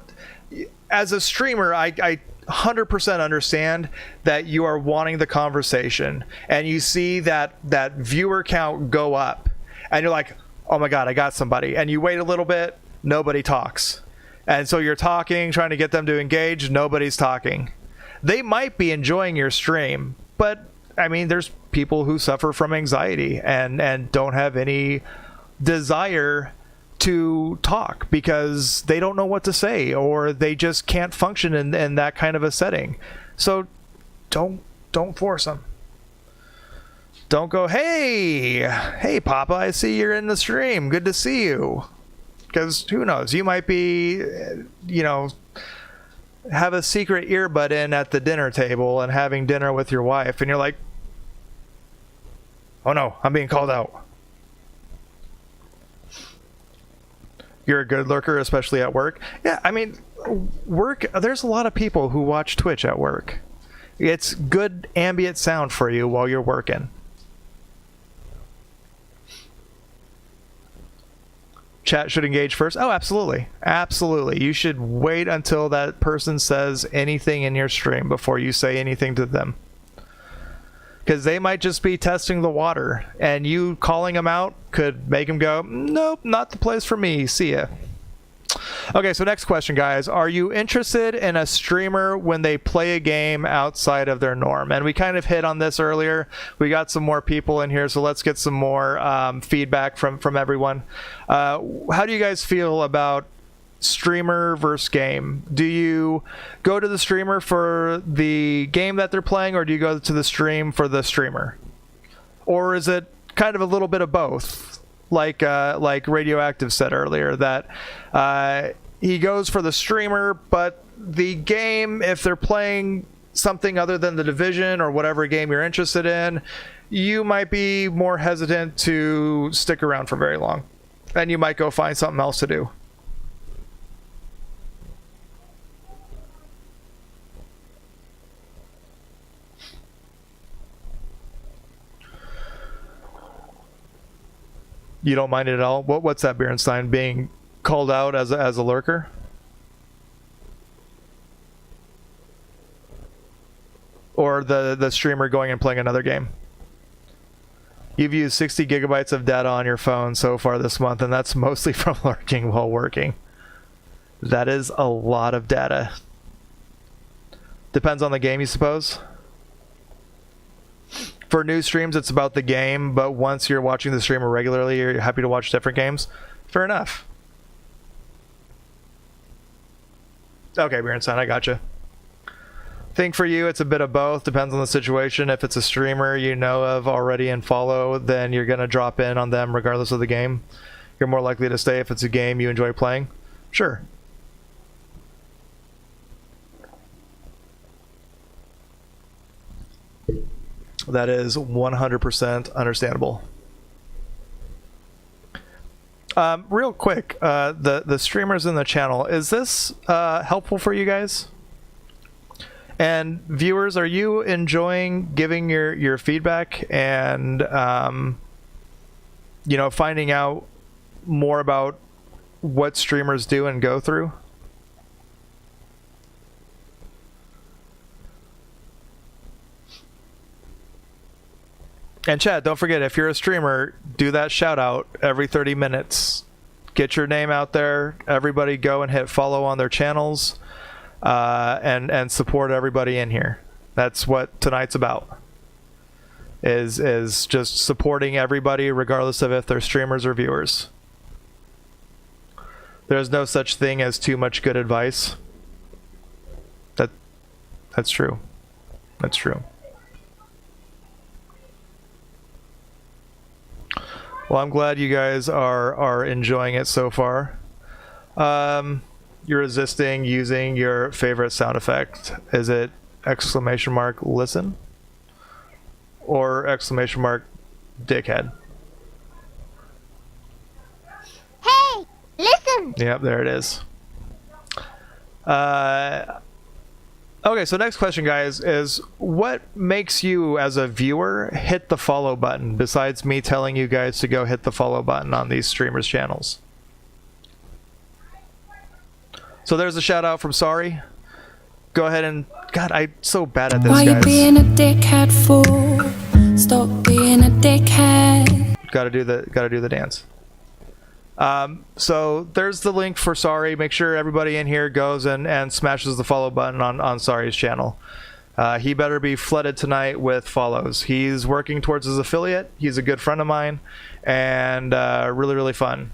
Speaker 1: As a streamer, I 100% understand that you are wanting the conversation, and you see that viewer count go up, and you're like, oh my god, I got somebody. And you wait a little bit, nobody talks. And so you're talking, trying to get them to engage, nobody's talking. They might be enjoying your stream, but I mean, there's people who suffer from anxiety and don't have any desire to talk because they don't know what to say, or they just can't function in that kind of a setting. So don't force them. Don't go, hey Papa, I see you're in the stream, good to see you. Because who knows, you might be, have a secret earbud in at the dinner table and having dinner with your wife, and you're like, oh no, I'm being called out. You're a good lurker, especially at work. Yeah, I mean, work, there's a lot of people who watch Twitch at work. It's good ambient sound for you while you're working. Chat should engage first. Oh, absolutely. Absolutely. You should wait until that person says anything in your stream before you say anything to them. Because they might just be testing the water, and you calling them out could make them go, nope, not the place for me. See ya. Okay, so next question, guys. Are you interested in a streamer when they play a game outside of their norm? And we kind of hit on this earlier. We got some more people in here, so let's get some more feedback from everyone. How do you guys feel about streamer versus game? Do you go to the streamer for the game that they're playing, or do you go to the stream for the streamer? Or is it kind of a little bit of both? Like Radioactive said earlier, that he goes for the streamer, but the game, if they're playing something other than the Division or whatever game you're interested in, you might be more hesitant to stick around for very long, and you might go find something else to do. You don't mind it at all? What's that, Berenstein? Being called out as a lurker? or the streamer going and playing another game. You've used 60 gigabytes of data on your phone so far this month, and that's mostly from lurking while working. That is a lot of data. Depends on the game, you suppose. For new streams, it's about the game, but once you're watching the streamer regularly, you're happy to watch different games. Fair enough. Okay, Bjornstein, I gotcha. Think for you, it's a bit of both. Depends on the situation. If it's a streamer you know of already and follow, then you're going to drop in on them regardless of the game. You're more likely to stay if it's a game you enjoy playing. Sure. That is 100% understandable. Real quick, the streamers in the channel, is this helpful for you guys? And viewers, are you enjoying giving your feedback and you know, finding out more about what streamers do and go through? And chat, don't forget, if you're a streamer, do that shout out every 30 minutes. Get your name out there. Everybody go and hit follow on their channels. And support everybody in here. That's what tonight's about. Is just supporting everybody regardless of if they're streamers or viewers. There's no such thing as too much good advice. That's true. That's true. Well, I'm glad you guys are enjoying it so far. You're resisting using your favorite sound effect. Is it !listen or !dickhead?
Speaker 3: Hey, listen!
Speaker 1: Yep, there it is. Okay, so next question, guys, is what makes you, as a viewer, hit the follow button, besides me telling you guys to go hit the follow button on these streamers' channels? So there's a shout out from Sorry. Go ahead and... God, I'm so bad at this,
Speaker 4: Why
Speaker 1: guys.
Speaker 4: you being a dickhead for? Stop being a dickhead.
Speaker 1: Gotta do the dance. So there's the link for Sorry. Make sure everybody in here goes and smashes the follow button on Sorry's channel. He better be flooded tonight with follows. He's working towards his affiliate. He's a good friend of mine, and really, really fun.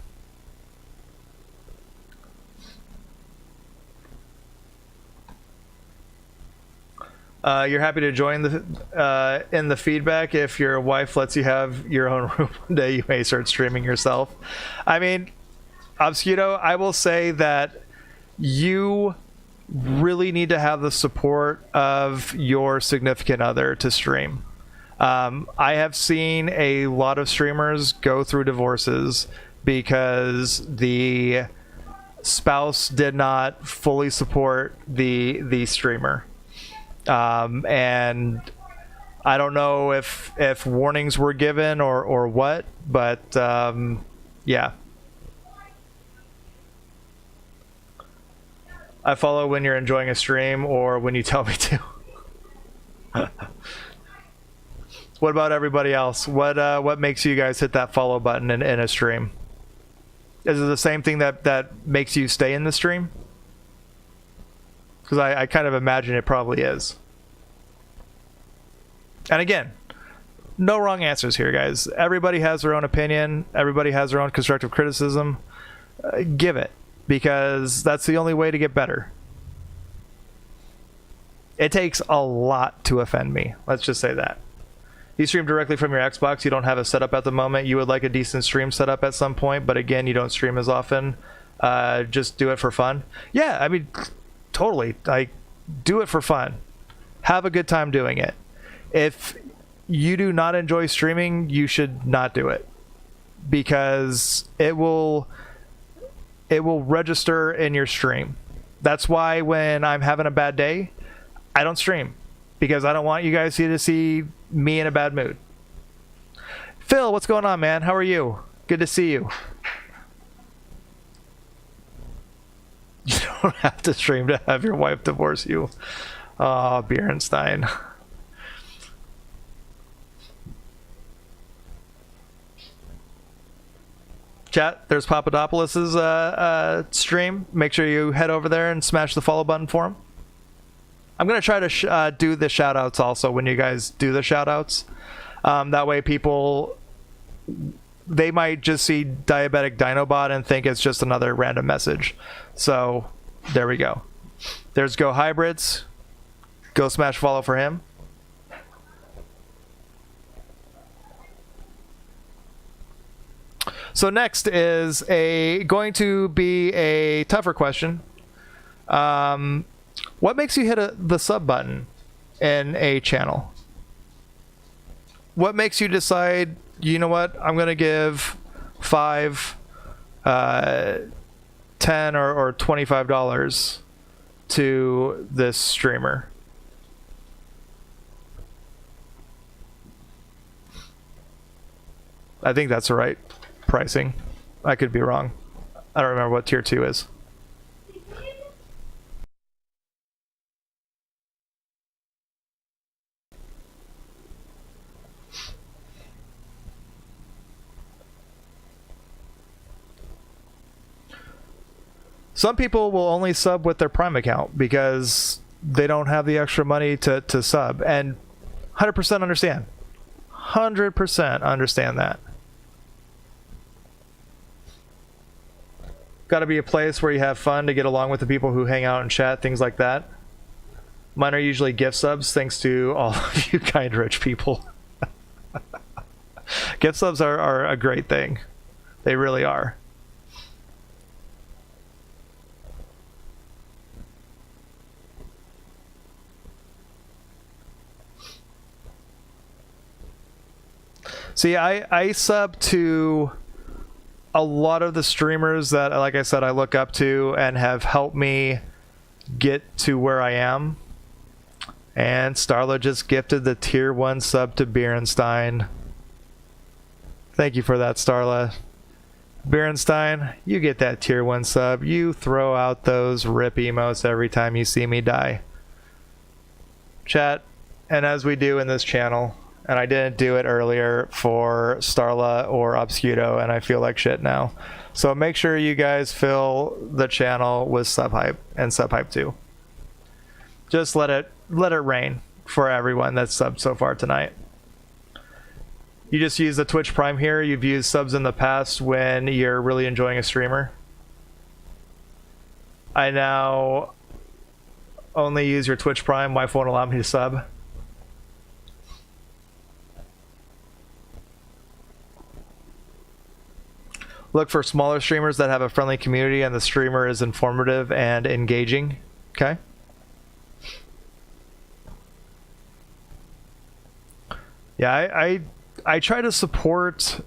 Speaker 1: You're happy to join in the feedback. If your wife lets you have your own room one day, you may start streaming yourself. I mean, Obscudo, I will say that you really need to have the support of your significant other to stream. I have seen a lot of streamers go through divorces because the spouse did not fully support the streamer. And I don't know if warnings were given or what, but yeah. I follow when you're enjoying a stream or when you tell me to. What about everybody else? What makes you guys hit that follow button in a stream? Is it the same thing that makes you stay in the stream? Because I kind of imagine it probably is. And again, no wrong answers here, guys. Everybody has their own opinion. Everybody has their own constructive criticism. Give it, because that's the only way to get better. It takes a lot to offend me. Let's just say that. You stream directly from your Xbox. You don't have a setup at the moment. You would like a decent stream setup at some point, but again, you don't stream as often. Just do it for fun. Yeah, I mean, totally. Like, do it for fun. Have a good time doing it. If you do not enjoy streaming, you should not do it, because it will register in your stream. That's why when I'm having a bad day, I don't stream, because I don't want you guys to see me in a bad mood. Phil, what's going on, man? How are you? Good to see you. You don't have to stream to have your wife divorce you. Oh, Bierenstein. Chat, there's Papadopoulos's stream. Make sure you head over there and smash the follow button for him. I'm going to try to do the shout outs also when you guys do the shout outs. That way people, they might just see Diabetic Dinobot and think it's just another random message. So there we go. There's Go Hybrids. Go smash follow for him. So next is going to be a tougher question. What makes you hit the sub button in a channel? What makes you decide, you know what, I'm going to give $5, $10, or $25 to this streamer? I think that's the right pricing. I could be wrong. I don't remember what tier 2 is. Some people will only sub with their Prime account because they don't have the extra money to sub, and 100% understand. 100% understand that. Got to be a place where you have fun to get along with the people who hang out and chat, things like that. Mine are usually gift subs, thanks to all of you kind rich people. Gift subs are a great thing. They really are. See, I sub to a lot of the streamers that, like I said, I look up to and have helped me get to where I am. And Starla just gifted the tier 1 sub to Beerenstein. Thank you for that, Starla. Beerenstein, you get that tier 1 sub. You throw out those rip emotes every time you see me die. Chat, and as we do in this channel, and I didn't do it earlier for Starla or Obscudo, and I feel like shit now. So make sure you guys fill the channel with sub hype and sub hype too. Just let it rain for everyone that's subbed so far tonight. You just use the Twitch Prime here. You've used subs in the past when you're really enjoying a streamer. I now only use your Twitch Prime. Wife won't allow me to sub. Look for smaller streamers that have a friendly community and the streamer is informative and engaging. Okay. Yeah, I try to support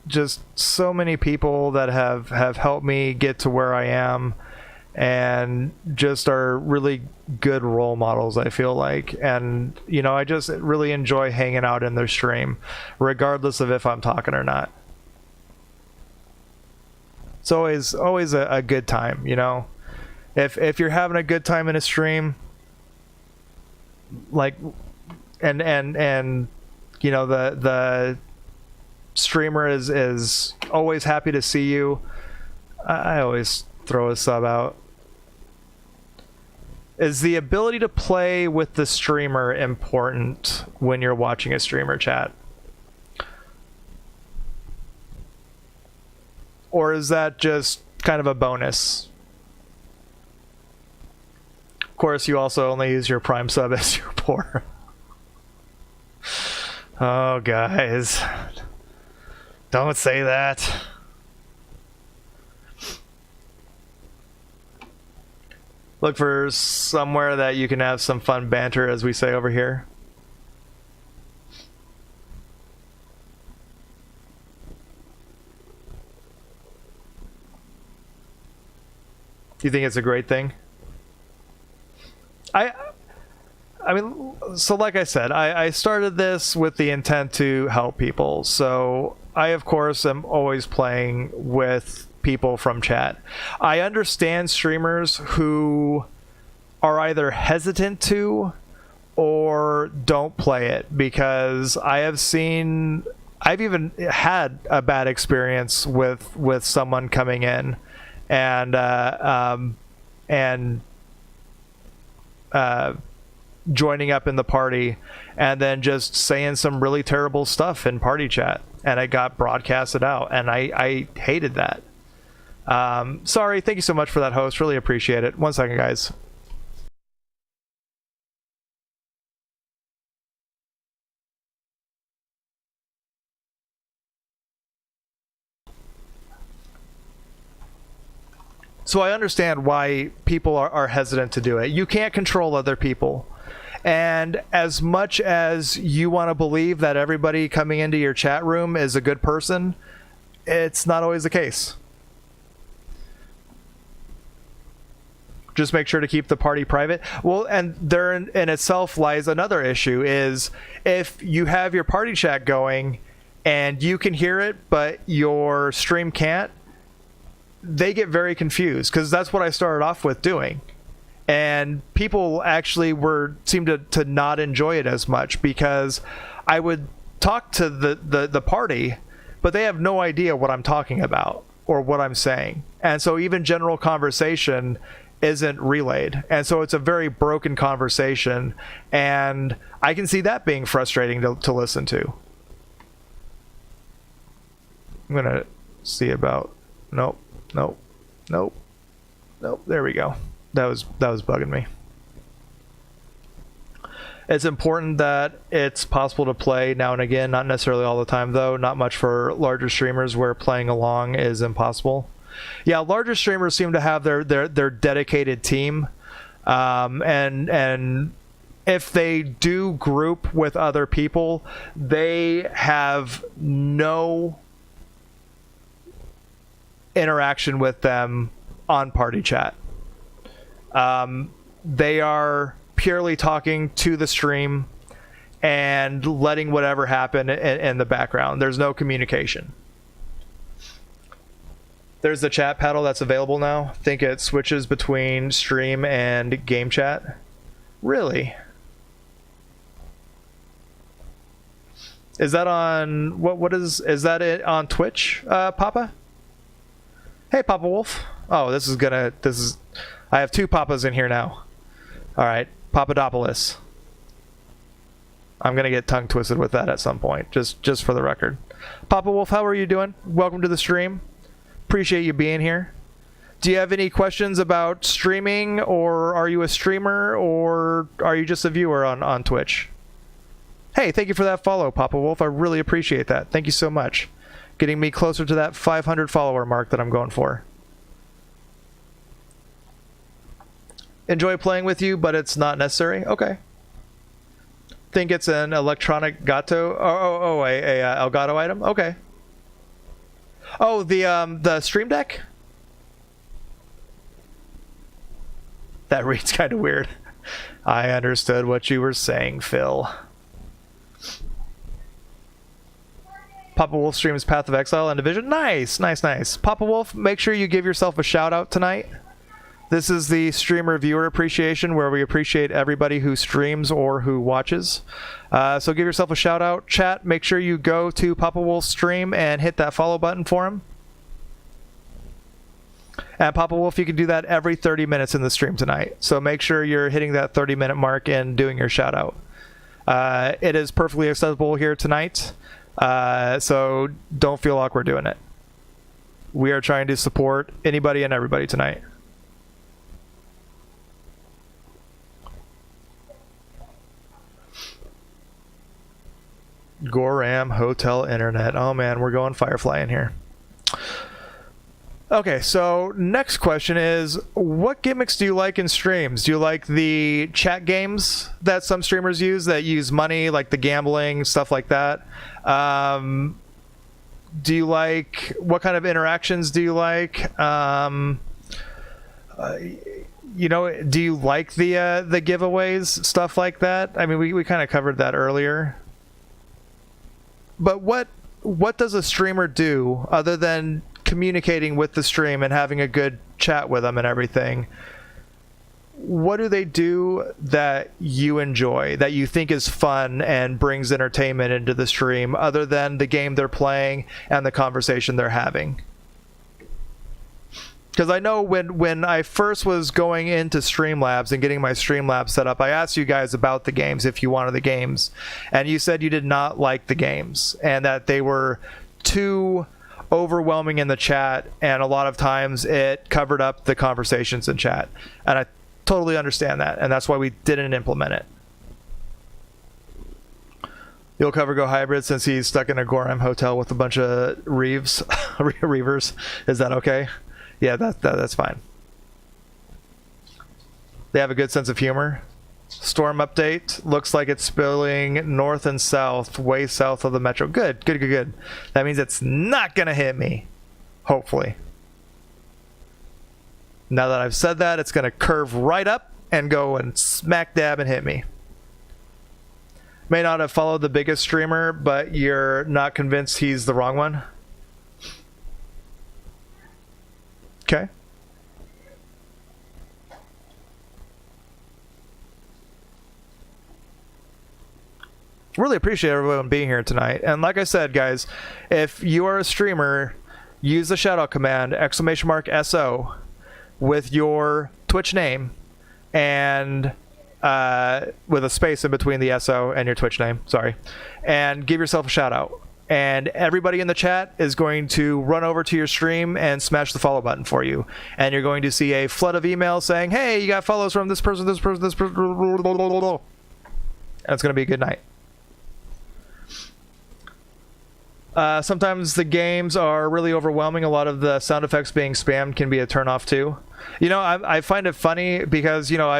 Speaker 1: just so many people that have helped me get to where I am and just are really good role models, I feel like. And, you know, I just really enjoy hanging out in their stream, regardless of if I'm talking or not. It's always a good time, you know. If you're having a good time in a stream, like, and you know, the streamer is always happy to see you, I always throw a sub out. Is the ability to play with the streamer important when you're watching a streamer, chat? Or is that just kind of a bonus? Of course, you also only use your Prime sub as your poor. Oh, guys. Don't say that. Look for somewhere that you can have some fun banter, as we say over here. Do you think it's a great thing? I mean, so like I said, I started this with the intent to help people. So I, of course, am always playing with people from chat. I understand streamers who are either hesitant to or don't play it, because I have seen I've even had a bad experience with someone coming in and joining up in the party and then just saying some really terrible stuff in party chat, and it got broadcasted out, and I hated that. Sorry, thank you so much for that, host. Really appreciate it. 1 second, guys. So I understand why people are hesitant to do it. You can't control other people. And as much as you want to believe that everybody coming into your chat room is a good person, it's not always the case. Just make sure to keep the party private. Well, and there in itself lies another issue, is if you have your party chat going and you can hear it, but your stream can't, they get very confused, because that's what I started off with doing. And people actually seemed to not enjoy it as much, because I would talk to the party, but they have no idea what I'm talking about or what I'm saying. And so even general conversation isn't relayed. And so it's a very broken conversation. And I can see that being frustrating to listen to. I'm going to see about... Nope. There we go. That was bugging me. It's important that it's possible to play now and again, not necessarily all the time though. Not much for larger streamers where playing along is impossible. Yeah, larger streamers seem to have their dedicated team, and if they do group with other people, they have no interaction with them on party chat. They are purely talking to the stream and letting whatever happen in the background. There's no communication. There's the chat paddle that's available now. I think it switches between stream and game chat. Really? Is that on is that it on Twitch, Papa? Hey, Papa Wolf. Oh, I have two Papas in here now. All right, Papadopoulos. I'm gonna get tongue twisted with that at some point, just for the record. Papa Wolf, how are you doing? Welcome to the stream. Appreciate you being here. Do you have any questions about streaming, or are you a streamer, or are you just a viewer on Twitch? Hey, thank you for that follow, Papa Wolf. I really appreciate that. Thank you so much. Getting me closer to that 500 follower mark that I'm going for. Enjoy playing with you, but it's not necessary. Okay. Think it's an electronic gato. A Elgato item. Okay. Oh, the Stream Deck. That reads kind of weird. I understood what you were saying, Phil. Papa Wolf streams Path of Exile and Division. Nice. Papa Wolf, make sure you give yourself a shout out tonight. This is the streamer viewer appreciation, where we appreciate everybody who streams or who watches. So give yourself a shout out. Chat, make sure you go to Papa Wolf's stream and hit that follow button for him. And Papa Wolf, you can do that every 30 minutes in the stream tonight. So make sure you're hitting that 30-minute mark and doing your shout out. It is perfectly acceptable here tonight. So don't feel awkward doing it. We are trying to support anybody and everybody tonight. Goram Hotel Internet. Oh man, we're going Firefly in here. Okay, so next question is, what gimmicks do you like in streams? Do you like the chat games that some streamers use that use money, like the gambling, stuff like that? Do you like, what kind of interactions do you like? You know, do you like the giveaways, stuff like that? I mean, we kind of covered that earlier. But what does a streamer do other than communicating with the stream and having a good chat with them and everything? what do they do that you enjoy, that you think is fun and brings entertainment into the stream, other than the game they're playing and the conversation they're having? Because I know when I first was going into Streamlabs and getting my Streamlabs set up, I asked you guys about the games, if you wanted the games, and you said you did not like the games and that they were too overwhelming in the chat, and a lot of times it covered up the conversations in chat. And I totally understand that, and that's why we didn't implement it. You'll cover Go Hybrid since he's stuck in a Gorham hotel with a bunch of Reavers. Is that okay? Yeah, that's fine. They have a good sense of humor. Storm update. Looks like it's spilling north and south, way south of the metro. Good. That means it's not going to hit me. Hopefully. Now that I've said that, it's going to curve right up and go and smack dab and hit me. May not have followed the biggest streamer, but you're not convinced he's the wrong one? Okay. Really appreciate everyone being here tonight. And like I said, guys, if you are a streamer, use the shoutout command !SO with your Twitch name and with a space in between the SO and your Twitch name, sorry, and give yourself a shout out. And everybody in the chat is going to run over to your stream and smash the follow button for you. And you're going to see a flood of emails saying, hey, you got follows from this person, this person, this person. And it's going to be a good night. Sometimes the games are really overwhelming. A lot of the sound effects being spammed can be a turnoff too. You know, I find it funny because, you know,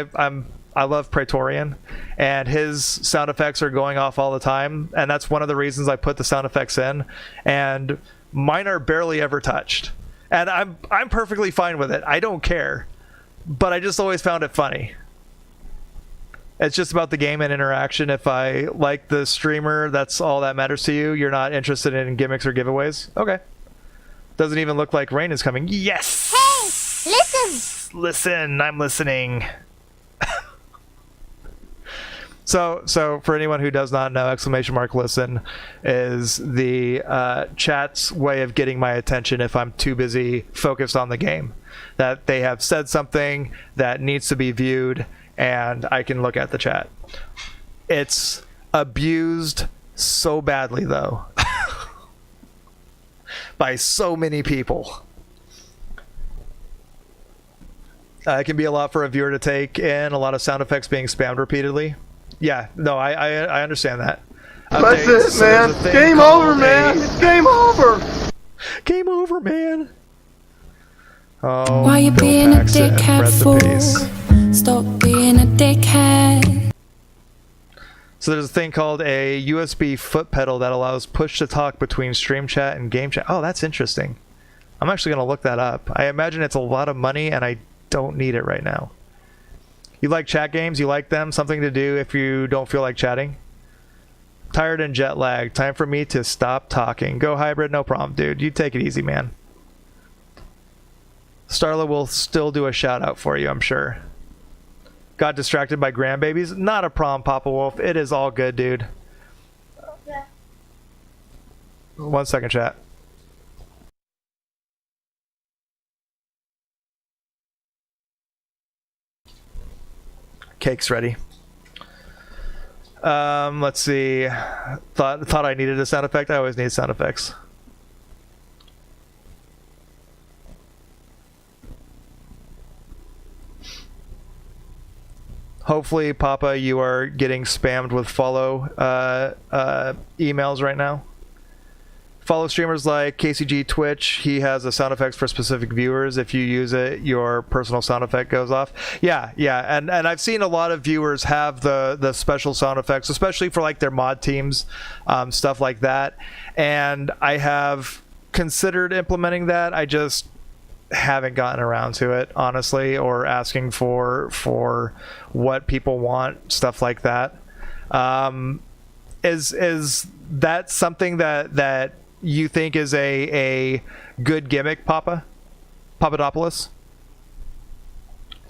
Speaker 1: I love Praetorian, and his sound effects are going off all the time, and that's one of the reasons I put the sound effects in, and mine are barely ever touched. And I'm perfectly fine with it. I don't care. But I just always found it funny. It's just about the game and interaction. If I like the streamer, that's all that matters to you. You're not interested in gimmicks or giveaways? Okay. Doesn't even look like rain is coming. Yes!
Speaker 3: Hey, listen!
Speaker 1: Listen, I'm listening. So for anyone who does not know, !listen is the chat's way of getting my attention if I'm too busy focused on the game. That they have said something that needs to be viewed, and I can look at the chat. It's abused so badly, though, by so many people. It can be a lot for a viewer to take in, a lot of sound effects being spammed repeatedly. Yeah, no, I understand that.
Speaker 5: That's it, man. Game over, man. It's game over.
Speaker 1: Game over, man. Oh,
Speaker 4: Why you
Speaker 1: Bill
Speaker 4: being a
Speaker 1: Paxton,
Speaker 4: dickhead
Speaker 1: rest in
Speaker 4: for?
Speaker 1: peace.
Speaker 4: Stop being a dickhead.
Speaker 1: So there's a thing called a USB foot pedal that allows push to talk between stream chat and game chat. Oh, that's interesting. I'm actually going to look that up. I imagine it's a lot of money, and I don't need it right now. You like chat games? You like them? Something to do if you don't feel like chatting? Tired and jet lagged. Time for me to stop talking. Go Hybrid, no problem, dude. You take it easy, man. Starla will still do a shout out for you, I'm sure. Got distracted by grandbabies? Not a problem, Papa Wolf. It is all good, dude.
Speaker 2: Okay.
Speaker 1: 1 second, chat. Cake's ready. Let's see. Thought I needed a sound effect. I always need sound effects. Hopefully, Papa, you are getting spammed with follow emails right now. Follow streamers like KCG Twitch. He has a sound effects for specific viewers. If you use it, your personal sound effect goes off. Yeah, and I've seen a lot of viewers have the special sound effects, especially for like their mod teams, stuff like that. And I have considered implementing that. I just haven't gotten around to it, honestly, or asking for what people want, stuff like that. Is that something that you think is a good gimmick, Papadopoulos?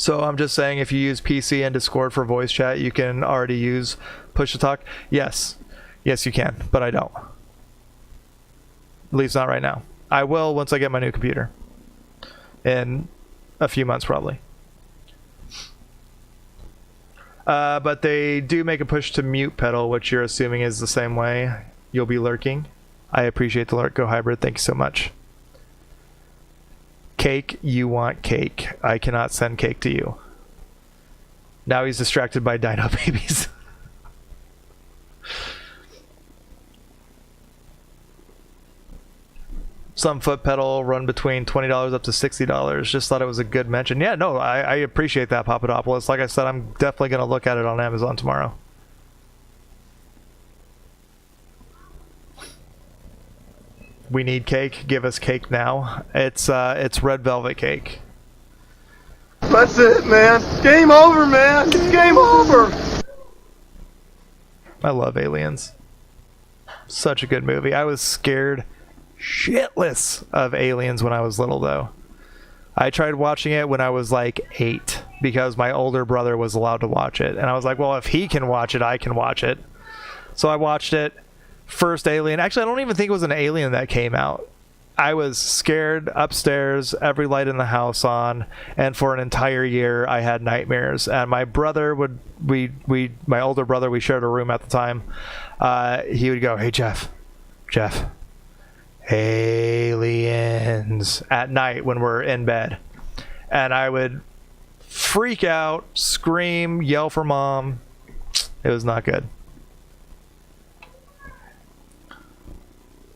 Speaker 1: So I'm just saying, if you use PC and Discord for voice chat, you can already use push to talk. Yes, you can, but I don't. At least not right now. I will once I get my new computer. In a few months, probably. But they do make a push to mute pedal, which you're assuming is the same way. You'll be lurking. I appreciate the lurk. Go hybrid. Thank you so much. Cake, you want cake. I cannot send cake to you. Now he's distracted by dino babies. Some foot pedal run between $20 up to $60. Just thought it was a good mention. Yeah, no, I appreciate that, Papadopoulos. Like I said, I'm definitely going to look at it on Amazon tomorrow. We need cake. Give us cake now. It's red velvet cake.
Speaker 5: That's it, man. Game over, man. It's game over.
Speaker 1: I love Aliens. Such a good movie. I was scared shitless of Aliens when I was little, though. I tried watching it when I was like 8 because my older brother was allowed to watch it, and I was like, well, if he can watch it, I can watch it. So I watched it. First Alien. Actually, I don't even think it was an Alien that came out. I was scared upstairs, every light in the house on, and for an entire year I had nightmares. And my brother would, my older brother, we shared a room at the time. He would go, "Hey Jeff, aliens," at night when we're in bed, and I would freak out, scream, yell for mom. It was not good.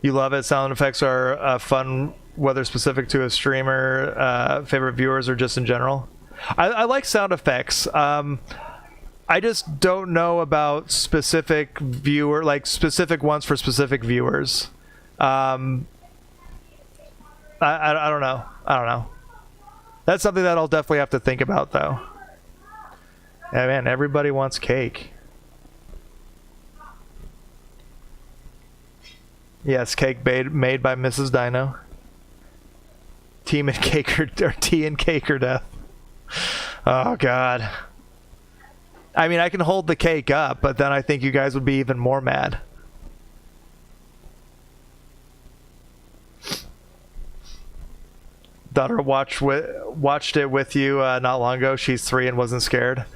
Speaker 1: You love it. Sound effects are fun, whether specific to a streamer, favorite viewers, or just in general. I like sound effects. I just don't know about specific specific ones for specific viewers. I don't know. That's something that I'll definitely have to think about, though. Yeah, man, everybody wants cake. Yes, cake made by Mrs. Dino. Tea and cake or death. Oh God. I mean, I can hold the cake up, but then I think you guys would be even more mad. Daughter watched it with you not long ago. She's 3 and wasn't scared.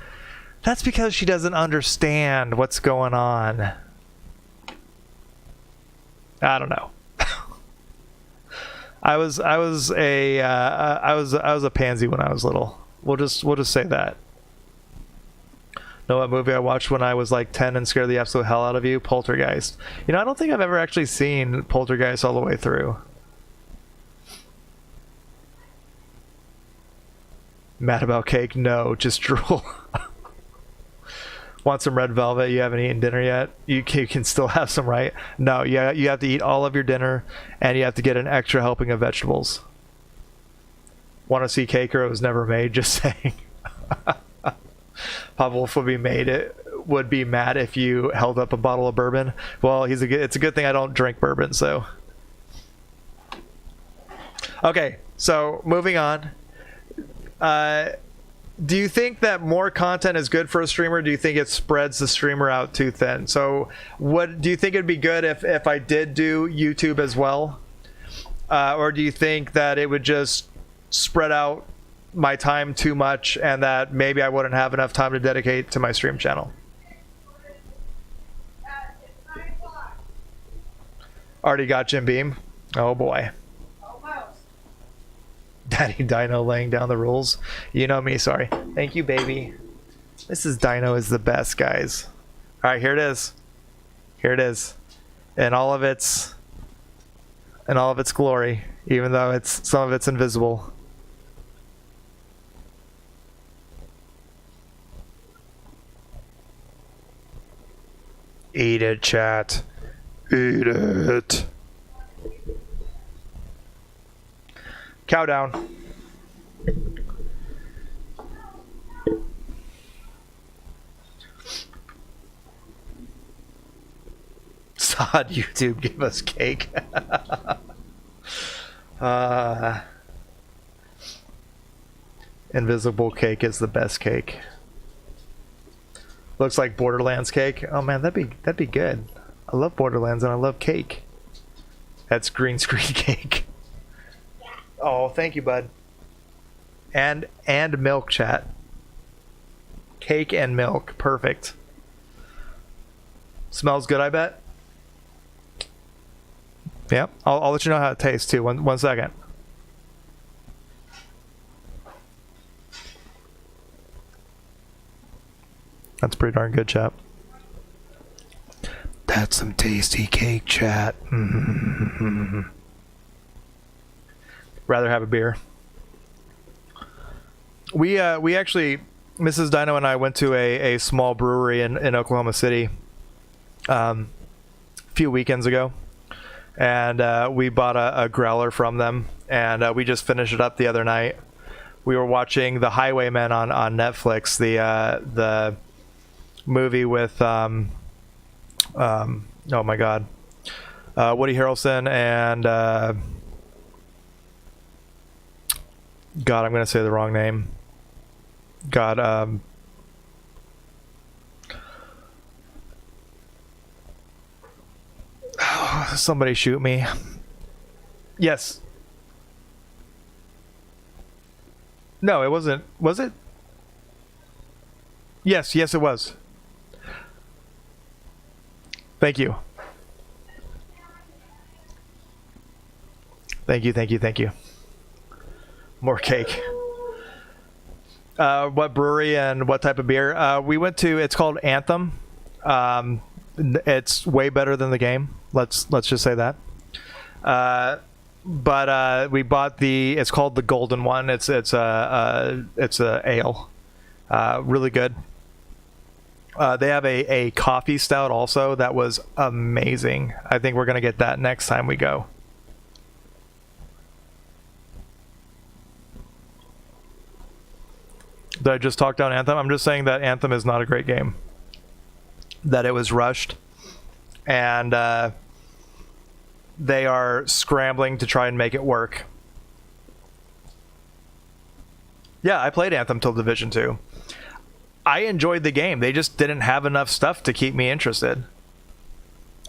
Speaker 1: That's because she doesn't understand what's going on. I don't know. I was a pansy when I was little. We'll just say that. Know what movie I watched when I was like 10 and scared the absolute hell out of you? Poltergeist. You know, I don't think I've ever actually seen Poltergeist all the way through. Mad about cake? No, just drool. Want some red velvet? You haven't eaten dinner yet? You can still have some, right? No, yeah, you have to eat all of your dinner, and you have to get an extra helping of vegetables. Want to see cake, or it was never made? Just saying. Papa Wolf would be mad if you held up a bottle of bourbon. Well, it's a good thing I don't drink bourbon, so. Okay, so moving on. Do you think that more content is good for a streamer? Do you think it spreads the streamer out too thin? So what do you think it'd be good if I did do YouTube as well? Or do you think that it would just spread out my time too much and that maybe I wouldn't have enough time to dedicate to my stream channel? Already got Jim Beam? Oh boy. Daddy Dino laying down the rules. You know me, sorry. Thank you, baby. Mrs. Dino is the best, guys. All right, here it is. Here it is. In all of its glory, even though some of it's invisible. Eat it, chat. Eat it. Cow down. Sod YouTube, give us cake. Invisible cake is the best cake. Looks like Borderlands cake. Oh man, that'd be good. I love Borderlands and I love cake. That's green screen cake. Oh, thank you, bud. And milk, chat. Cake and milk, perfect. Smells good, I bet. Yep, I'll let you know how it tastes too. One second. That's pretty darn good, chat. That's some tasty cake, chat. Rather have a beer. We actually, Mrs. Dino and I went to a small brewery in Oklahoma City a few weekends ago, and we bought a growler from them, and we just finished it up the other night. We were watching The Highwaymen on Netflix, the movie with oh my god, Woody Harrelson and God, I'm gonna say the wrong name. God, somebody shoot me. Yes. No, it wasn't. Was it? Yes, it was. Thank you. Thank you. More cake. What brewery and what type of beer? We went to. It's called Anthem. It's way better than the game. Let's just say that. But we bought it's called the Golden One. It's a ale. Really good. They have a coffee stout also that was amazing. I think we're gonna get that next time we go. Did I just talk down Anthem? I'm just saying that Anthem is not a great game. That it was rushed, and they are scrambling to try and make it work. Yeah, I played Anthem till Division 2. I enjoyed the game. They just didn't have enough stuff to keep me interested.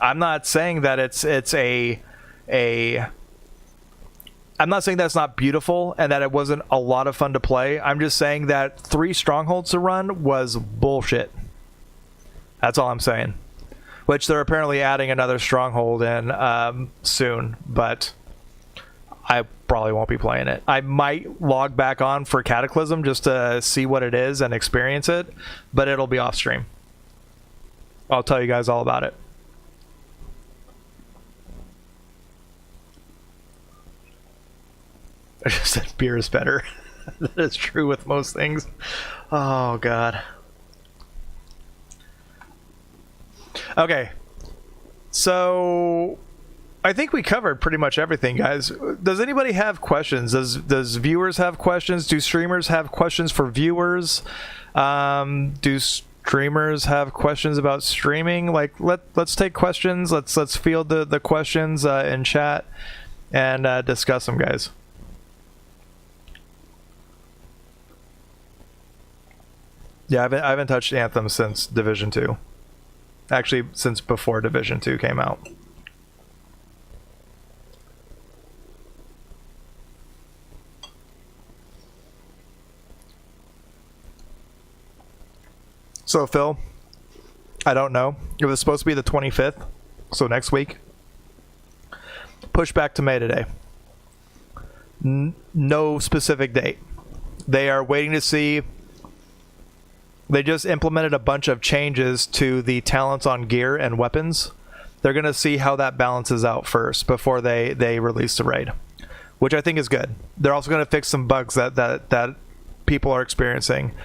Speaker 1: I'm not saying that it's a I'm not saying that's not beautiful and that it wasn't a lot of fun to play. I'm just saying that 3 strongholds to run was bullshit. That's all I'm saying. Which they're apparently adding another stronghold in soon, but I probably won't be playing it. I might log back on for Cataclysm just to see what it is and experience it, but it'll be off stream. I'll tell you guys all about it. I just said beer is better. That is true with most things. Oh, God. Okay. So I think we covered pretty much everything, guys. Does anybody have questions? Does viewers have questions? Do streamers have questions for viewers? Do streamers have questions about streaming? Like, let's take questions. Let's field the questions in chat and discuss them, guys. Yeah, I haven't touched Anthem since Division 2. Actually, since before Division 2 came out. So, Phil, I don't know. It was supposed to be the 25th, so next week. Push back to May today. No specific date. They are waiting to see. They just implemented a bunch of changes to the talents on gear and weapons. They're going to see how that balances out first before they release the raid, which I think is good. They're also going to fix some bugs that people are experiencing.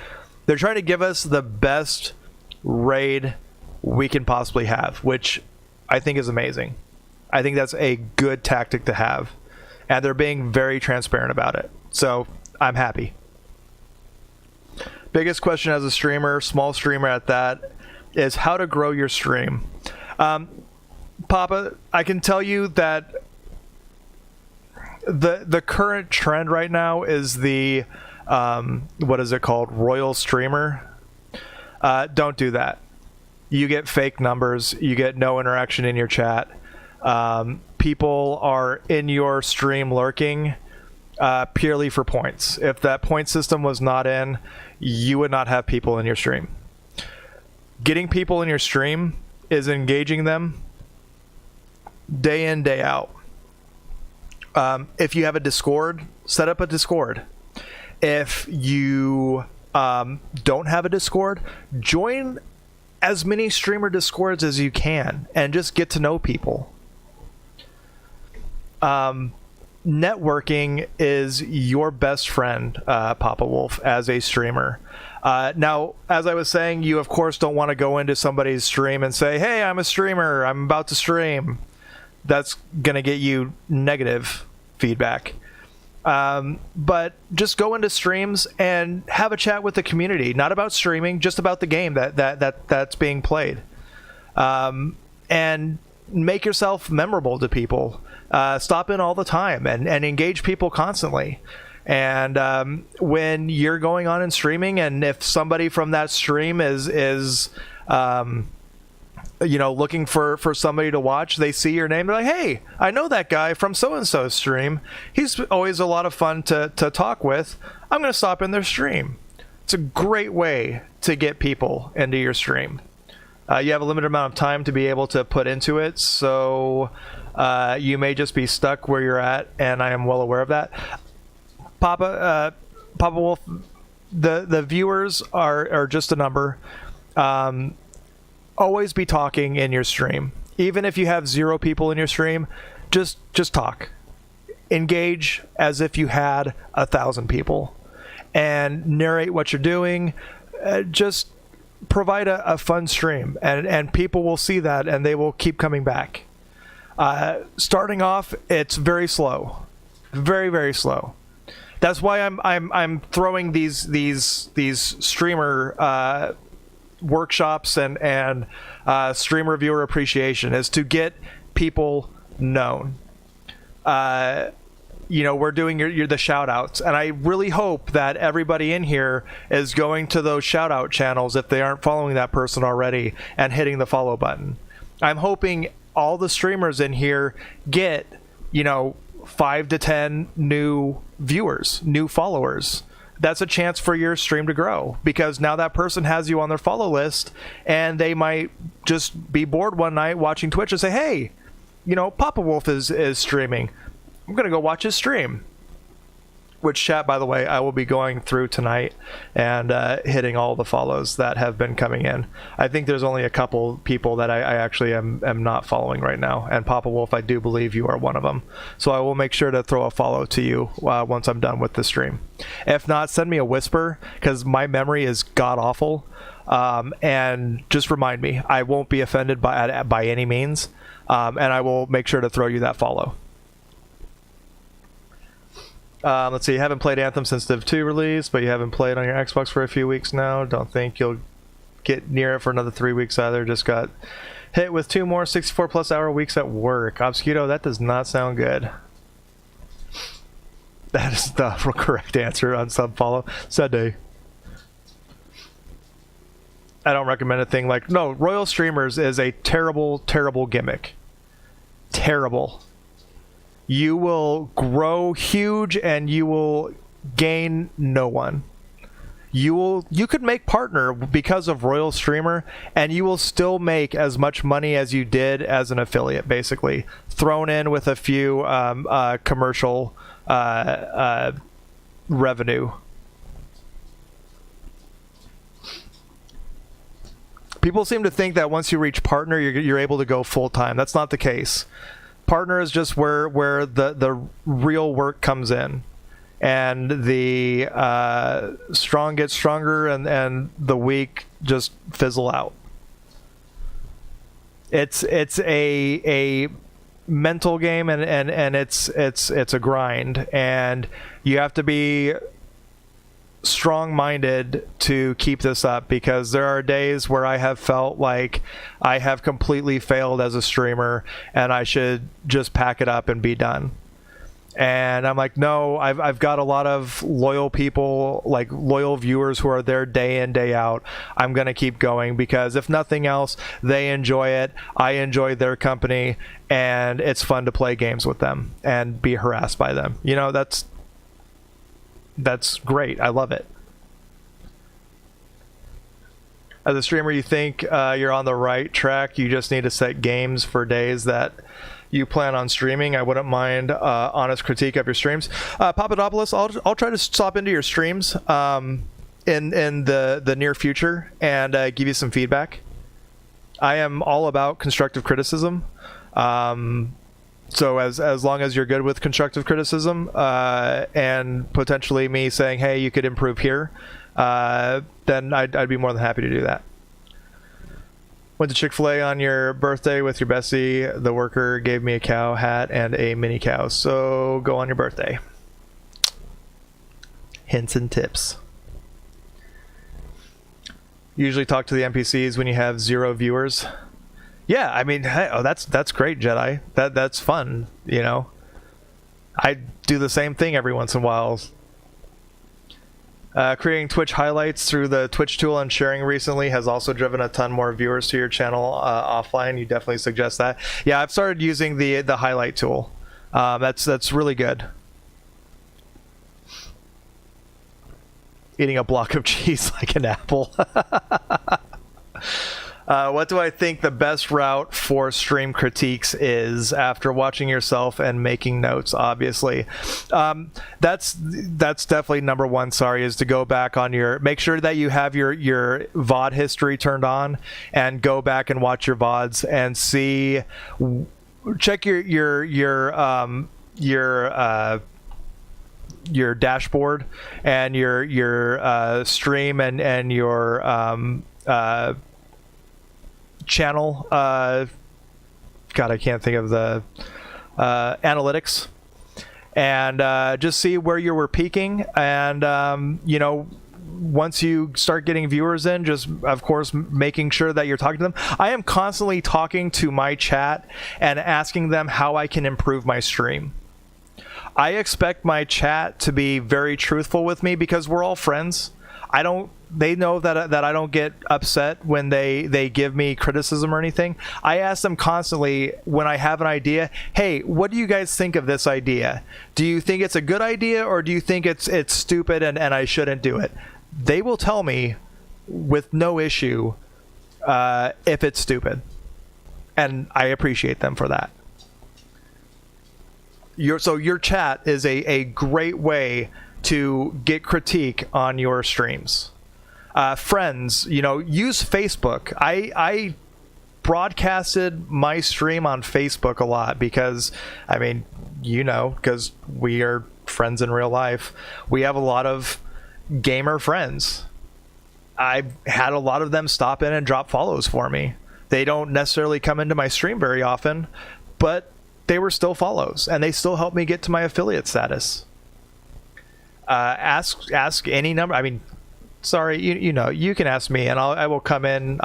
Speaker 1: They're trying to give us the best raid we can possibly have, which I think is amazing. I think that's a good tactic to have, and they're being very transparent about it. So I'm happy. Biggest question as a streamer, small streamer at that, is how to grow your stream. Papa, I can tell you that the current trend right now is the what is it called, Royal Streamer. Don't do that. You get fake numbers. You get no interaction in your chat. People are in your stream lurking purely for points. If that point system was not in, you would not have people in your stream. Getting people in your stream is engaging them day in, day out. If you have a Discord, set up a Discord. If you don't have a Discord, join as many streamer Discords as you can and just get to know people. Networking is your best friend, Papa Wolf, as a streamer. Now, as I was saying, you of course don't want to go into somebody's stream and say, hey, I'm a streamer, I'm about to stream. That's going to get you negative feedback. But just go into streams and have a chat with the community, not about streaming, just about the game that's being played. And make yourself memorable to people. Stop in all the time and engage people constantly. And when you're going on and streaming, and if somebody from that stream is looking for somebody to watch, they see your name, they're like, hey, I know that guy from so-and-so stream. He's always a lot of fun to talk with. I'm going to stop in their stream. It's a great way to get people into your stream. You have a limited amount of time to be able to put into it, so you may just be stuck where you're at, and I am well aware of that. Papa Wolf, the viewers are just a number. Always be talking in your stream. Even if you have 0 people in your stream, just talk. Engage as if you had 1,000 people, and narrate what you're doing. Just provide a fun stream, and people will see that, and they will keep coming back. Starting off, it's very slow, very, very slow. That's why I'm throwing these streamer workshops and streamer viewer appreciation, is to get people known. We're doing the shout outs, and I really hope that everybody in here is going to those shout out channels if they aren't following that person already, and hitting the follow button. I'm hoping all the streamers in here get 5 to 10 new viewers, new followers. That's a chance for your stream to grow, because now that person has you on their follow list, and they might just be bored one night watching Twitch and say, hey, Papa Wolf is streaming. I'm going to go watch his stream. Which chat, by the way, I will be going through tonight and hitting all the follows that have been coming in. I think there's only a couple people that I actually am not following right now. And Papa Wolf, I do believe you are one of them. So I will make sure to throw a follow to you once I'm done with the stream. If not, send me a whisper, because my memory is god-awful. And just remind me. I won't be offended by any means. And I will make sure to throw you that follow. Let's see, you haven't played Anthem since Div 2 release, but you haven't played on your Xbox for a few weeks now. Don't think you'll get near it for another 3 weeks either. Just got hit with 2 more 64+ hour weeks at work. Obscudo, that does not sound good. That is the correct answer on subfollow. Sad day. I don't recommend a thing like... No, Royal Streamers is a terrible, terrible gimmick. Terrible. You will grow huge and you will gain no one. You could make partner because of Royal Streamer, and you will still make as much money as you did as an affiliate, basically, thrown in with a few commercial revenue. People seem to think that once you reach partner, you're able to go full time. That's not the case. Partner is just where the real work comes in, and the strong get stronger, and the weak just fizzle out. It's a mental game, and it's a grind, and you have to be strong-minded to keep this up, because there are days where I have felt like I have completely failed as a streamer and I should just pack it up and be done. And I'm like, no, I've got a lot of loyal people, like loyal viewers who are there day in, day out. I'm going to keep going because if nothing else, they enjoy it. I enjoy their company, and it's fun to play games with them and be harassed by them. You know, that's great. I love it. As a streamer, you think you're on the right track. You just need to set games for days that you plan on streaming. I wouldn't mind honest critique of your streams. Papadopoulos, I'll try to stop into your streams in the near future and give you some feedback. I am all about constructive criticism. So as long as you're good with constructive criticism and potentially me saying, hey, you could improve here, then I'd be more than happy to do that. Went to Chick-fil-A on your birthday with your bestie. The worker gave me a cow hat and a mini cow. So go on your birthday. Hints and tips. Usually talk to the NPCs when you have 0 viewers. Yeah, I mean, hey, that's great, Jedi. That's fun, you know. I do the same thing every once in a while. Creating Twitch highlights through the Twitch tool and sharing recently has also driven a ton more viewers to your channel offline. You definitely suggest that. Yeah, I've started using the highlight tool. That's really good. Eating a block of cheese like an apple. What do I think the best route for stream critiques is after watching yourself and making notes? Obviously, that's definitely number one. Sorry, is to go back on make sure that you have your VOD history turned on and go back and watch your VODs and check your dashboard and your stream and your channel God, I can't think of the analytics, and just see where you were peaking, and you know, once you start getting viewers in, just of course making sure that you're talking to them. I am constantly talking to my chat and asking them how I can improve my stream. I expect my chat to be very truthful with me because we're all friends. They know that I don't get upset when they give me criticism or anything. I ask them constantly when I have an idea, hey, what do you guys think of this idea? Do you think it's a good idea, or do you think it's stupid and I shouldn't do it? They will tell me with no issue if it's stupid. And I appreciate them for that. Your chat is a great way to get critique on your streams. Friends, you know, use Facebook. I broadcasted my stream on Facebook a lot because, I mean, you know, because we are friends in real life. We have a lot of gamer friends. I've had a lot of them stop in and drop follows for me. They don't necessarily come into my stream very often, but they were still follows, and they still help me get to my affiliate status. Ask any number. I mean, sorry, you know, you can ask me, and I will come in.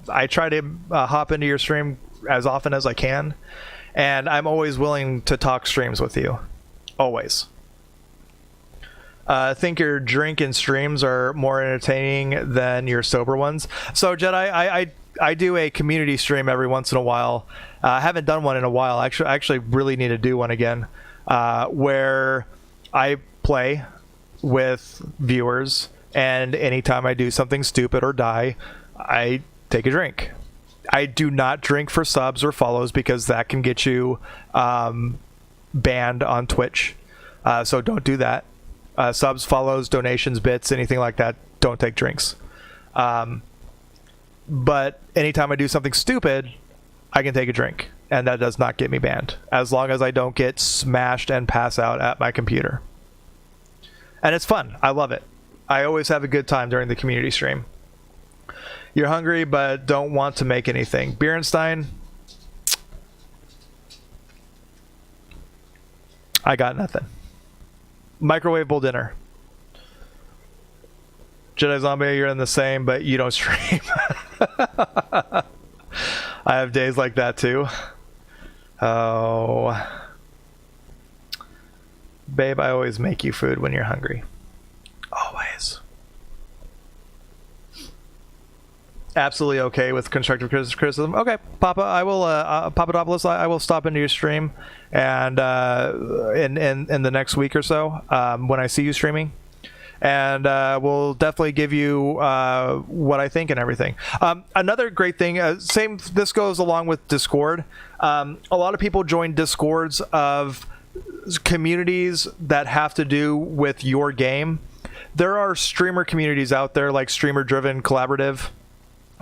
Speaker 1: I try to hop into your stream as often as I can, and I'm always willing to talk streams with you, always. I think your drinking streams are more entertaining than your sober ones. So Jedi, I do a community stream every once in a while. I haven't done one in a while. I actually really need to do one again, where I play with viewers, and anytime I do something stupid or die, I take a drink. I do not drink for subs or follows because that can get you banned on Twitch. So don't do that. Subs, follows, donations, bits, anything like that, don't take drinks. But anytime I do something stupid, I can take a drink, and that does not get me banned, as long as I don't get smashed and pass out at my computer. And it's fun. I love it. I always have a good time during the community stream. You're hungry but don't want to make anything. Beerenstein, I got nothing. Microwavable dinner. Jedi Zombie, you're in the same, but you don't stream. I have days like that too. Oh. Babe, I always make you food when you're hungry. Always. Absolutely okay with constructive criticism. Okay, Papa, I will Papadopoulos, I will stop into your stream and in the next week or so when I see you streaming, and we'll definitely give you what I think and everything. Another great thing, this goes along with Discord. A lot of people join Discords of communities that have to do with your game. There are streamer communities out there like Streamer Driven Collaborative,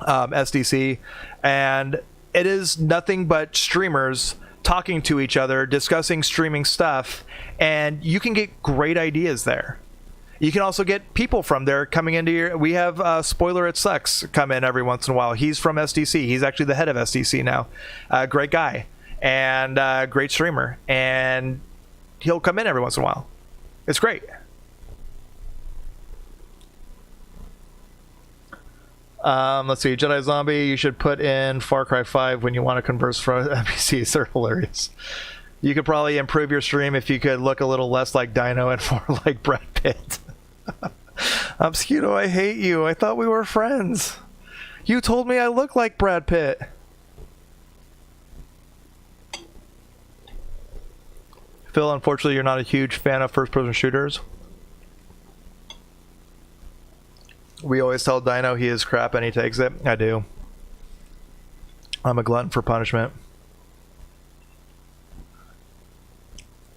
Speaker 1: SDC, and it is nothing but streamers talking to each other, discussing streaming stuff, and you can get great ideas there. You can also get people from there coming into your... We have Spoiler It Sucks come in every once in a while. He's from SDC. He's actually the head of SDC now. Great guy and great streamer, and he'll come in every once in a while. It's great. Let's see, Jedi Zombie, you should put in Far Cry 5 when you want to converse from NPCs. They're hilarious. You could probably improve your stream if you could look a little less like Dino and more like Brad Pitt. Obscudo, I hate you. I thought we were friends. You told me I look like Brad Pitt. Phil, unfortunately, you're not a huge fan of first-person shooters. We always tell Dino he is crap and he takes it. I do. I'm a glutton for punishment.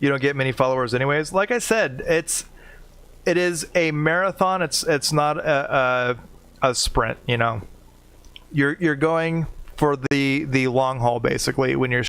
Speaker 1: You don't get many followers anyways. Like I said, it is a marathon. It's not a sprint, you know. You're going for the long haul basically when you're